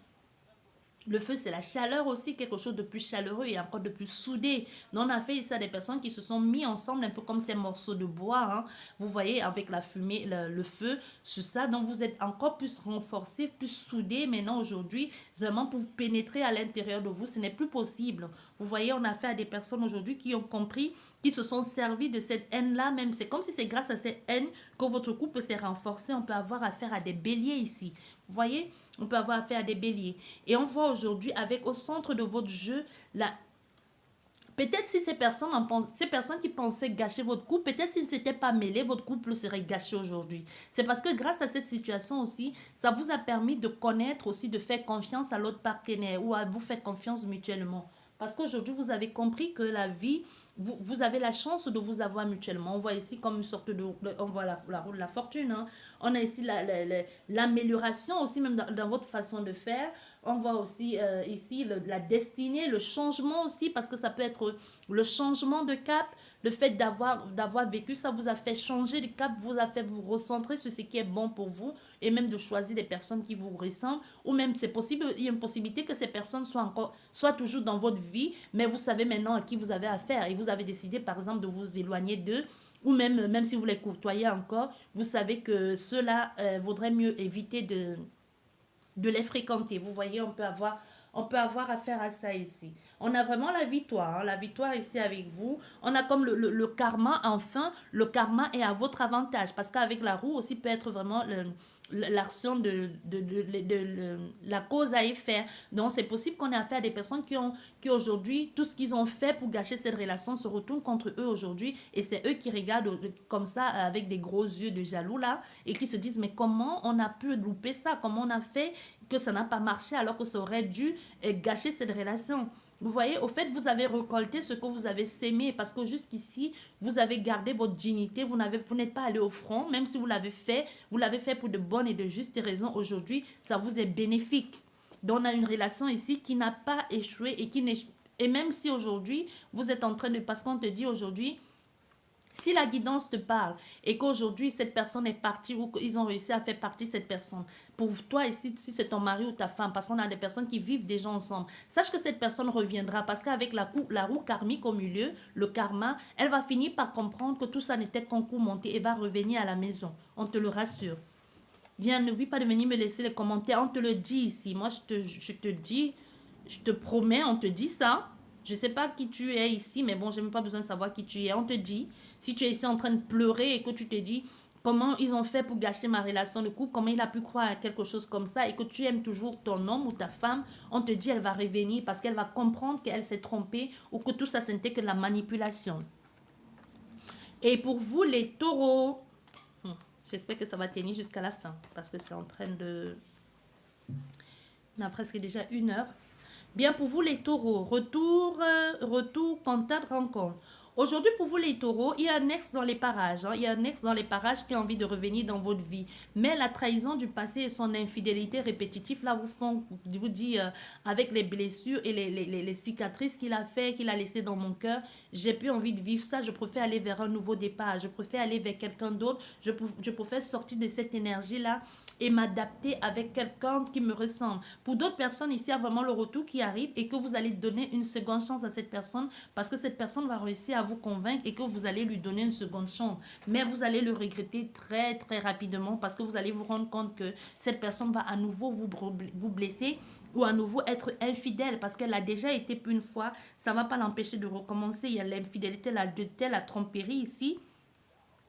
Le feu, c'est la chaleur aussi, quelque chose de plus chaleureux et encore de plus soudé. Donc, on a fait ça des personnes qui se sont mis ensemble, un peu comme ces morceaux de bois. Hein. Vous voyez, avec la fumée, le feu, sur ça. Donc, vous êtes encore plus renforcés, plus soudés maintenant aujourd'hui, vraiment pour pénétrer à l'intérieur de vous. Ce n'est plus possible. Vous voyez, on a fait à des personnes aujourd'hui qui ont compris, qui se sont servis de cette haine-là. Même, c'est comme si c'est grâce à cette haine que votre couple s'est renforcé. On peut avoir affaire à des béliers ici. Vous voyez, on peut avoir affaire à des béliers. Et on voit aujourd'hui avec au centre de votre jeu, peut-être si ces personnes qui pensaient gâcher votre couple, peut-être s'ils ne s'étaient pas mêlés, votre couple serait gâché aujourd'hui. C'est parce que grâce à cette situation aussi, ça vous a permis de connaître aussi, de faire confiance à l'autre partenaire ou à vous faire confiance mutuellement. Parce qu'aujourd'hui, vous avez compris que la vie, vous avez la chance de vous avoir mutuellement. On voit ici comme une sorte on voit la roue de la fortune. Hein. On a ici l'amélioration aussi, même dans votre façon de faire. On voit aussi ici la destinée, le changement aussi, parce que ça peut être le changement de cap, le fait d'avoir vécu, ça vous a fait changer de cap, vous a fait vous recentrer sur ce qui est bon pour vous, et même de choisir des personnes qui vous ressemblent, ou même c'est possible, il y a une possibilité que ces personnes soient toujours dans votre vie, mais vous savez maintenant à qui vous avez affaire, et vous avez décidé par exemple de vous éloigner d'eux, ou même si vous les courtoyez encore, vous savez que cela vaudrait mieux éviter de les fréquenter. Vous voyez, on peut avoir affaire à ça ici. On a vraiment la victoire ici avec vous. On a comme le karma, enfin, le karma est à votre avantage parce qu'avec la roue aussi peut être vraiment l'action de la cause à effet. Donc, c'est possible qu'on ait affaire à des personnes qui aujourd'hui, tout ce qu'ils ont fait pour gâcher cette relation se retourne contre eux aujourd'hui et c'est eux qui regardent comme ça avec des gros yeux de jaloux là et qui se disent mais comment on a pu louper ça, comment on a fait que ça n'a pas marché alors que ça aurait dû gâcher cette relation. Vous voyez, au fait, vous avez récolté ce que vous avez sémé parce que jusqu'ici, vous avez gardé votre dignité, vous n'êtes pas allé au front, même si vous l'avez fait pour de bonnes et de justes raisons. Aujourd'hui, ça vous est bénéfique. Donc, on a une relation ici qui n'a pas échoué et même si aujourd'hui, vous êtes en train de, parce qu'on te dit aujourd'hui, Si la guidance te parle et qu'aujourd'hui cette personne est partie ou qu'ils ont réussi à faire partie de cette personne, pour toi ici, si c'est ton mari ou ta femme, parce qu'on a des personnes qui vivent déjà ensemble, sache que cette personne reviendra parce qu'avec la roue karmique au milieu, le karma, elle va finir par comprendre que tout ça n'était qu'un coup monté et va revenir à la maison. On te le rassure. Viens, n'oublie pas de venir me laisser les commentaires. On te le dit ici. Moi, je te dis, je te promets, on te dit ça. Je ne sais pas qui tu es ici, mais bon, je n'ai même pas besoin de savoir qui tu es. On te dit, si tu es ici en train de pleurer et que tu te dis comment ils ont fait pour gâcher ma relation de couple, comment il a pu croire à quelque chose comme ça et que tu aimes toujours ton homme ou ta femme, on te dit elle va revenir parce qu'elle va comprendre qu'elle s'est trompée ou que tout ça, ce n'était que de la manipulation. Et pour vous, les taureaux, j'espère que ça va tenir jusqu'à la fin parce que c'est en train de... On a presque déjà 1 heure. Bien pour vous les taureaux, retour, contact, rencontre. Aujourd'hui pour vous les taureaux, il y a un ex dans les parages. Il y a un ex dans les parages qui a envie de revenir dans votre vie. Mais la trahison du passé et son infidélité répétitive là vous font, je vous dis, avec les blessures et les cicatrices qu'il a fait, qu'il a laissé dans mon cœur, j'ai plus envie de vivre ça. Je préfère aller vers un nouveau départ. Je préfère aller vers quelqu'un d'autre. Je préfère sortir de cette énergie là et m'adapter avec quelqu'un qui me ressemble. Pour d'autres personnes, ici, il y a vraiment le retour qui arrive et que vous allez donner une seconde chance à cette personne parce que cette personne va réussir à vous convaincre et que vous allez lui donner une seconde chance. Mais vous allez le regretter très, très rapidement parce que vous allez vous rendre compte que cette personne va à nouveau vous blesser ou à nouveau être infidèle parce qu'elle a déjà été une fois. Ça ne va pas l'empêcher de recommencer. Il y a l'infidélité, la tromperie ici.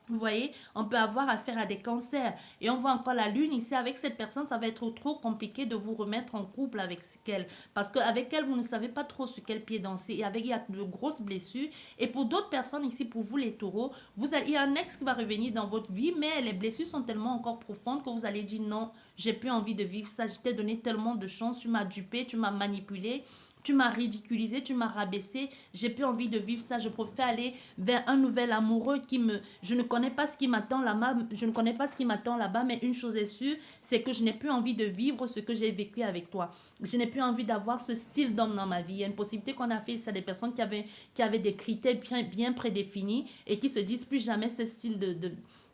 Vous voyez, on peut avoir affaire à des cancers. Et on voit encore la lune ici. Avec cette personne, ça va être trop compliqué de vous remettre en couple avec elle. Parce qu'avec elle, vous ne savez pas trop sur quel pied danser. Et avec, il y a de grosses blessures. Et pour d'autres personnes ici, pour vous les taureaux, il y a un ex qui va revenir dans votre vie, mais les blessures sont tellement encore profondes que vous allez dire non, j'ai plus envie de vivre ça. Je t'ai donné tellement de chance, tu m'as dupé, tu m'as manipulé. Tu m'as ridiculisé, tu m'as rabaissé, j'ai plus envie de vivre ça, je préfère aller vers un nouvel amoureux qui me... Je ne connais pas ce qui m'attend là-bas, je ne connais pas ce qui m'attend là-bas, mais une chose est sûre, c'est que je n'ai plus envie de vivre ce que j'ai vécu avec toi. Je n'ai plus envie d'avoir ce style d'homme dans ma vie. Il y a une possibilité qu'on a fait ça des personnes qui avaient des critères bien prédéfinis et qui se disent plus jamais ce style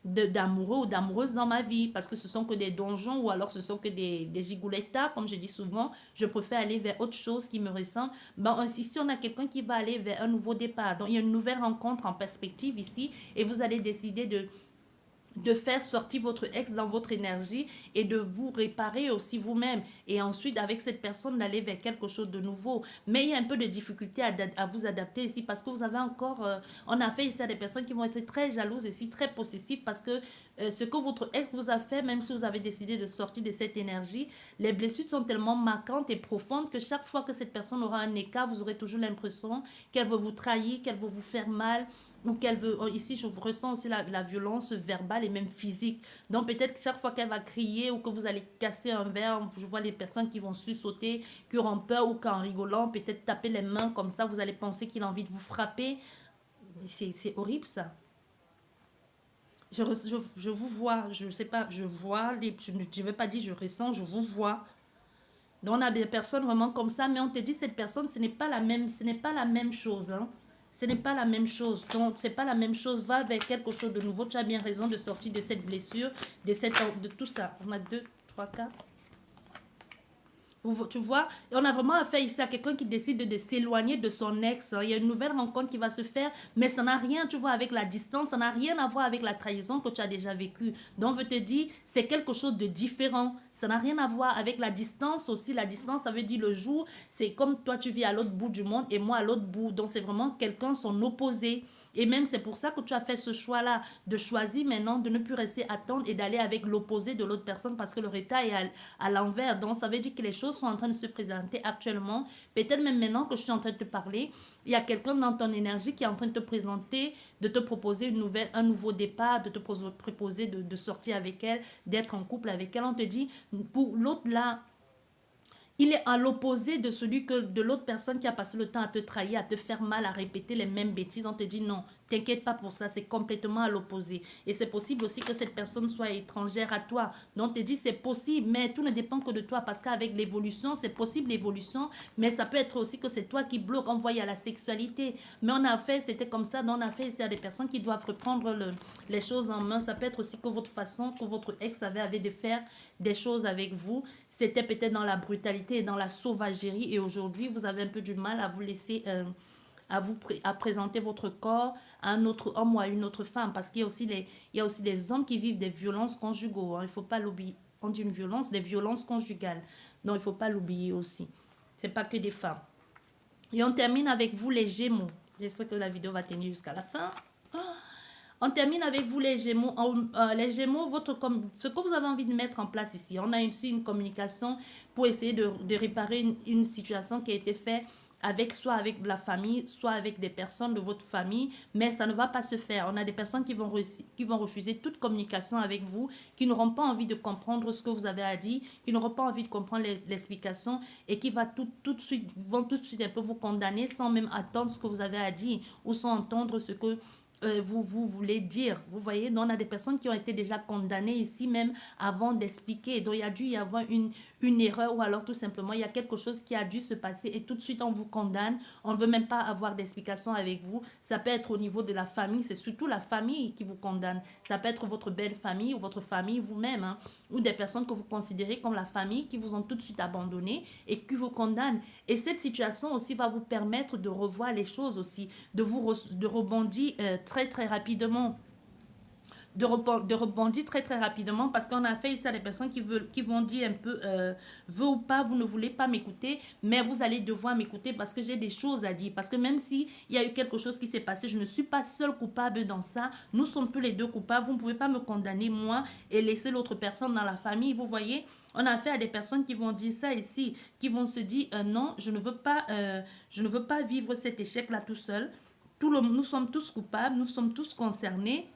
d'amoureux ou d'amoureuse dans ma vie parce que ce sont que des donjons ou alors ce sont que des gigoulettas comme je dis souvent. Je préfère aller vers autre chose qui me ressemble. Bon, ici on a quelqu'un qui va aller vers un nouveau départ, donc il y a une nouvelle rencontre en perspective ici et vous allez décider de faire sortir votre ex dans votre énergie et de vous réparer aussi vous-même. Et ensuite, avec cette personne, d'aller vers quelque chose de nouveau. Mais il y a un peu de difficulté à vous adapter ici parce que vous avez encore... on a fait ici à des personnes qui vont être très jalouses ici, très possessives parce que ce que votre ex vous a fait, même si vous avez décidé de sortir de cette énergie, les blessures sont tellement marquantes et profondes que chaque fois que cette personne aura un écart, vous aurez toujours l'impression qu'elle veut vous trahir, qu'elle veut vous faire mal, ou qu'elle veut, ici je ressens aussi la violence verbale et même physique. Donc peut-être que chaque fois qu'elle va crier ou que vous allez casser un verre, je vois les personnes qui vont sursauter, qui auront peur ou qu'en rigolant, peut-être taper les mains comme ça, vous allez penser qu'il a envie de vous frapper. C'est horrible ça. Je vous vois, je sais pas, je vois, je ne vais pas dire je ressens, je vous vois. Donc on a des personnes vraiment comme ça, mais on te dit cette personne, ce n'est pas la même chose, hein. Ce n'est pas la même chose. Donc, c'est pas la même chose. Va vers quelque chose de nouveau. Tu as bien raison de sortir de cette blessure, de tout ça. On a 2, 3, 4. Tu vois, on a vraiment affaire ici à quelqu'un qui décide de s'éloigner de son ex. Il y a une nouvelle rencontre qui va se faire, mais ça n'a rien, tu vois, avec la distance, ça n'a rien à voir avec la trahison que tu as déjà vécue. Donc, je te dis, c'est quelque chose de différent. Ça n'a rien à voir avec la distance aussi. La distance, ça veut dire le jour, c'est comme toi, tu vis à l'autre bout du monde et moi à l'autre bout. Donc, c'est vraiment quelqu'un, son opposé. Et même c'est pour ça que tu as fait ce choix-là, de choisir maintenant de ne plus rester attendre et d'aller avec l'opposé de l'autre personne parce que le retard est à l'envers. Donc ça veut dire que les choses sont en train de se présenter actuellement. Peut-être même maintenant que je suis en train de te parler, il y a quelqu'un dans ton énergie qui est en train de te présenter, de te proposer un nouveau départ, de te proposer de sortir avec elle, d'être en couple avec elle. On te dit, pour l'autre là, il est à l'opposé de l'autre personne qui a passé le temps à te trahir, à te faire mal, à répéter les mêmes bêtises. On te dit non, T'inquiète pas pour ça, c'est complètement à l'opposé. Et c'est possible aussi que cette personne soit étrangère à toi. Donc, te dis c'est possible, mais tout ne dépend que de toi parce qu'avec l'évolution, c'est possible l'évolution, mais ça peut être aussi que c'est toi qui bloque, on voit, il y a la sexualité. Mais on a fait, c'était comme ça, donc on a fait, il y a des personnes qui doivent reprendre les choses en main. Ça peut être aussi que votre façon, que votre ex avait de faire des choses avec vous, c'était peut-être dans la brutalité et dans la sauvagerie. Et aujourd'hui, vous avez un peu du mal à vous laisser... à présenter votre corps à un autre homme ou à une autre femme. Parce qu'il y a aussi il y a aussi des hommes qui vivent des violences conjugaux. Hein. Il ne faut pas l'oublier. On dit une violence, des violences conjugales. Donc, il ne faut pas l'oublier aussi. Ce n'est pas que des femmes. Et on termine avec vous, les Gémeaux. J'espère que la vidéo va tenir jusqu'à la fin. On termine avec vous, les Gémeaux. Les Gémeaux, ce que vous avez envie de mettre en place ici. On a aussi une communication pour essayer de réparer une situation qui a été faite soit avec la famille, soit avec des personnes de votre famille, mais ça ne va pas se faire. On a des personnes qui vont refuser toute communication avec vous, qui n'auront pas envie de comprendre ce que vous avez à dire, qui n'auront pas envie de comprendre l'explication et qui vont tout de suite un peu vous condamner sans même attendre ce que vous avez à dire ou sans entendre ce que vous voulez dire. Vous voyez, donc on a des personnes qui ont été déjà condamnées ici même avant d'expliquer. Donc il y a dû y avoir une erreur ou alors tout simplement il y a quelque chose qui a dû se passer et tout de suite on vous condamne. On ne veut même pas avoir d'explication avec vous. Ça peut être au niveau de la famille, c'est surtout la famille qui vous condamne. Ça peut être votre belle famille ou votre famille vous-même, hein, ou des personnes que vous considérez comme la famille qui vous ont tout de suite abandonné et qui vous condamnent. Et cette situation aussi va vous permettre de revoir les choses aussi, de rebondir très très rapidement. De rebondir très très rapidement parce qu'on a fait ça des personnes qui vont dire un peu veut ou pas, vous ne voulez pas m'écouter, mais vous allez devoir m'écouter parce que j'ai des choses à dire, parce que même si il y a eu quelque chose qui s'est passé, je ne suis pas seule coupable dans ça, nous sommes tous les deux coupables, vous ne pouvez pas me condamner moi et laisser l'autre personne dans la famille. Vous voyez, on a affaire à des personnes qui vont dire ça ici, qui vont se dire non, je ne veux pas vivre cet échec là tout seul. Nous sommes tous coupables, nous sommes tous concernés.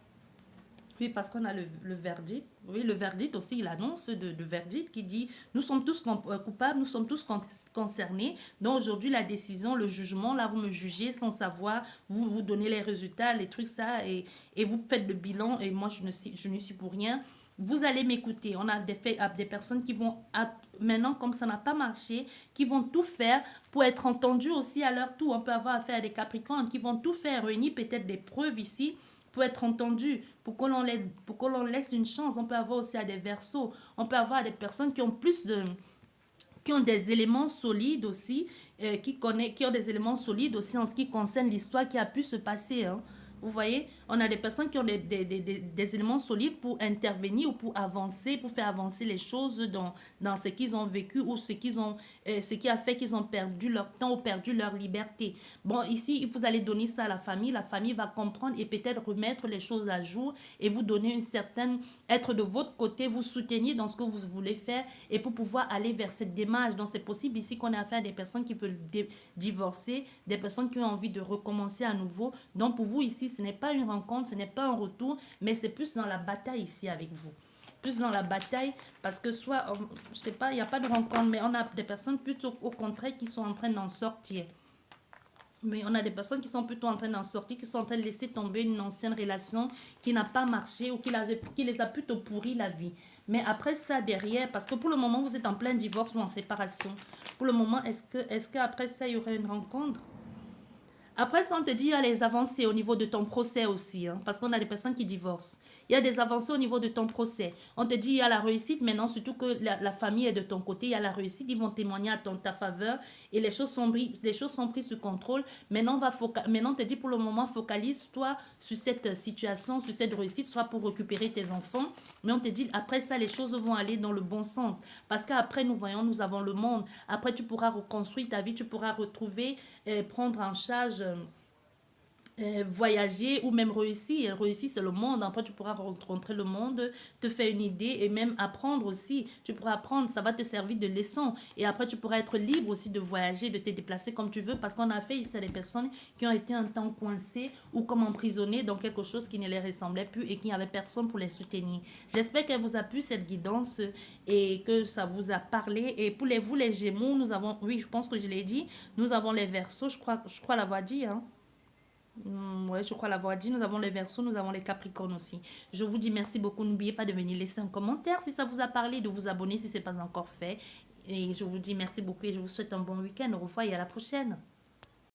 Oui, parce qu'on a le verdict. Oui, le verdict aussi, il annonce de verdict qui dit nous sommes tous coupables, nous sommes tous concernés. Donc aujourd'hui, la décision, le jugement, là, vous me jugez sans savoir, vous donnez les résultats, les trucs, ça, et vous faites le bilan, et moi, je ne suis pour rien. Vous allez m'écouter. On a des personnes qui vont, maintenant, comme ça n'a pas marché, qui vont tout faire pour être entendues aussi à leur tour. On peut avoir affaire à des Capricornes qui vont tout faire, réunir peut-être des preuves ici pour être entendu, pour que l'on laisse une chance. On peut avoir aussi à des Verseaux, on peut avoir des personnes qui ont qui ont des éléments solides aussi, qui ont des éléments solides aussi en ce qui concerne l'histoire qui a pu se passer. Hein. Vous voyez, on a des personnes qui ont des éléments solides pour intervenir ou pour avancer, pour faire avancer les choses dans ce qu'ils ont vécu ou ce qui a fait qu'ils ont perdu leur temps ou perdu leur liberté. Bon, ici, vous allez donner ça à la famille va comprendre et peut-être remettre les choses à jour et vous donner être de votre côté, vous soutenir dans ce que vous voulez faire et pour pouvoir aller vers cette démarche. Donc, c'est possible ici qu'on ait affaire à des personnes qui veulent divorcer, des personnes qui ont envie de recommencer à nouveau. Donc, pour vous ici, ce n'est pas une rencontre, ce n'est pas un retour, mais c'est plus dans la bataille ici avec vous. Plus dans la bataille, parce que soit, je sais pas, il n'y a pas de rencontre, mais on a des personnes plutôt au contraire qui sont en train d'en sortir. Mais on a des personnes qui sont plutôt en train d'en sortir, qui sont en train de laisser tomber une ancienne relation qui n'a pas marché ou qui les a plutôt pourri la vie. Mais après ça, derrière, parce que pour le moment, vous êtes en plein divorce ou en séparation. Pour le moment, est-ce qu'après ça, il y aurait une rencontre? Après ça, on te dit, il y a les avancées au niveau de ton procès aussi, hein, parce qu'on a des personnes qui divorcent. Il y a des avancées au niveau de ton procès. On te dit, il y a la réussite maintenant, surtout que la famille est de ton côté, il y a la réussite, ils vont témoigner à ta faveur et les choses sont prises sous contrôle. Maintenant, on te dit, pour le moment, focalise-toi sur cette situation, sur cette réussite, soit pour récupérer tes enfants. Mais on te dit, après ça, les choses vont aller dans le bon sens. Parce qu'après, nous avons le monde. Après, tu pourras reconstruire ta vie, tu pourras retrouver, prendre en charge voyager ou même réussir. Réussir, c'est le monde. Après, tu pourras rencontrer le monde, te faire une idée et même apprendre aussi. Tu pourras apprendre, ça va te servir de leçon. Et après, tu pourras être libre aussi de voyager, de te déplacer comme tu veux. Parce qu'on a fait ici des personnes qui ont été un temps coincées ou comme emprisonnées dans quelque chose qui ne les ressemblait plus et qui n'avait personne pour les soutenir. J'espère qu'elle vous a plu cette guidance et que ça vous a parlé. Et pour vous, les Gémeaux, nous avons, oui, je pense que je l'ai dit, nous avons les Verseaux, je crois l'avoir dit, hein. Ouais, je crois l'avoir dit. Nous avons les Verseaux, nous avons les Capricornes aussi. Je vous dis merci beaucoup. N'oubliez pas de venir laisser un commentaire si ça vous a parlé, de vous abonner si ce n'est pas encore fait. Et je vous dis merci beaucoup et je vous souhaite un bon week-end. Au revoir et à la prochaine.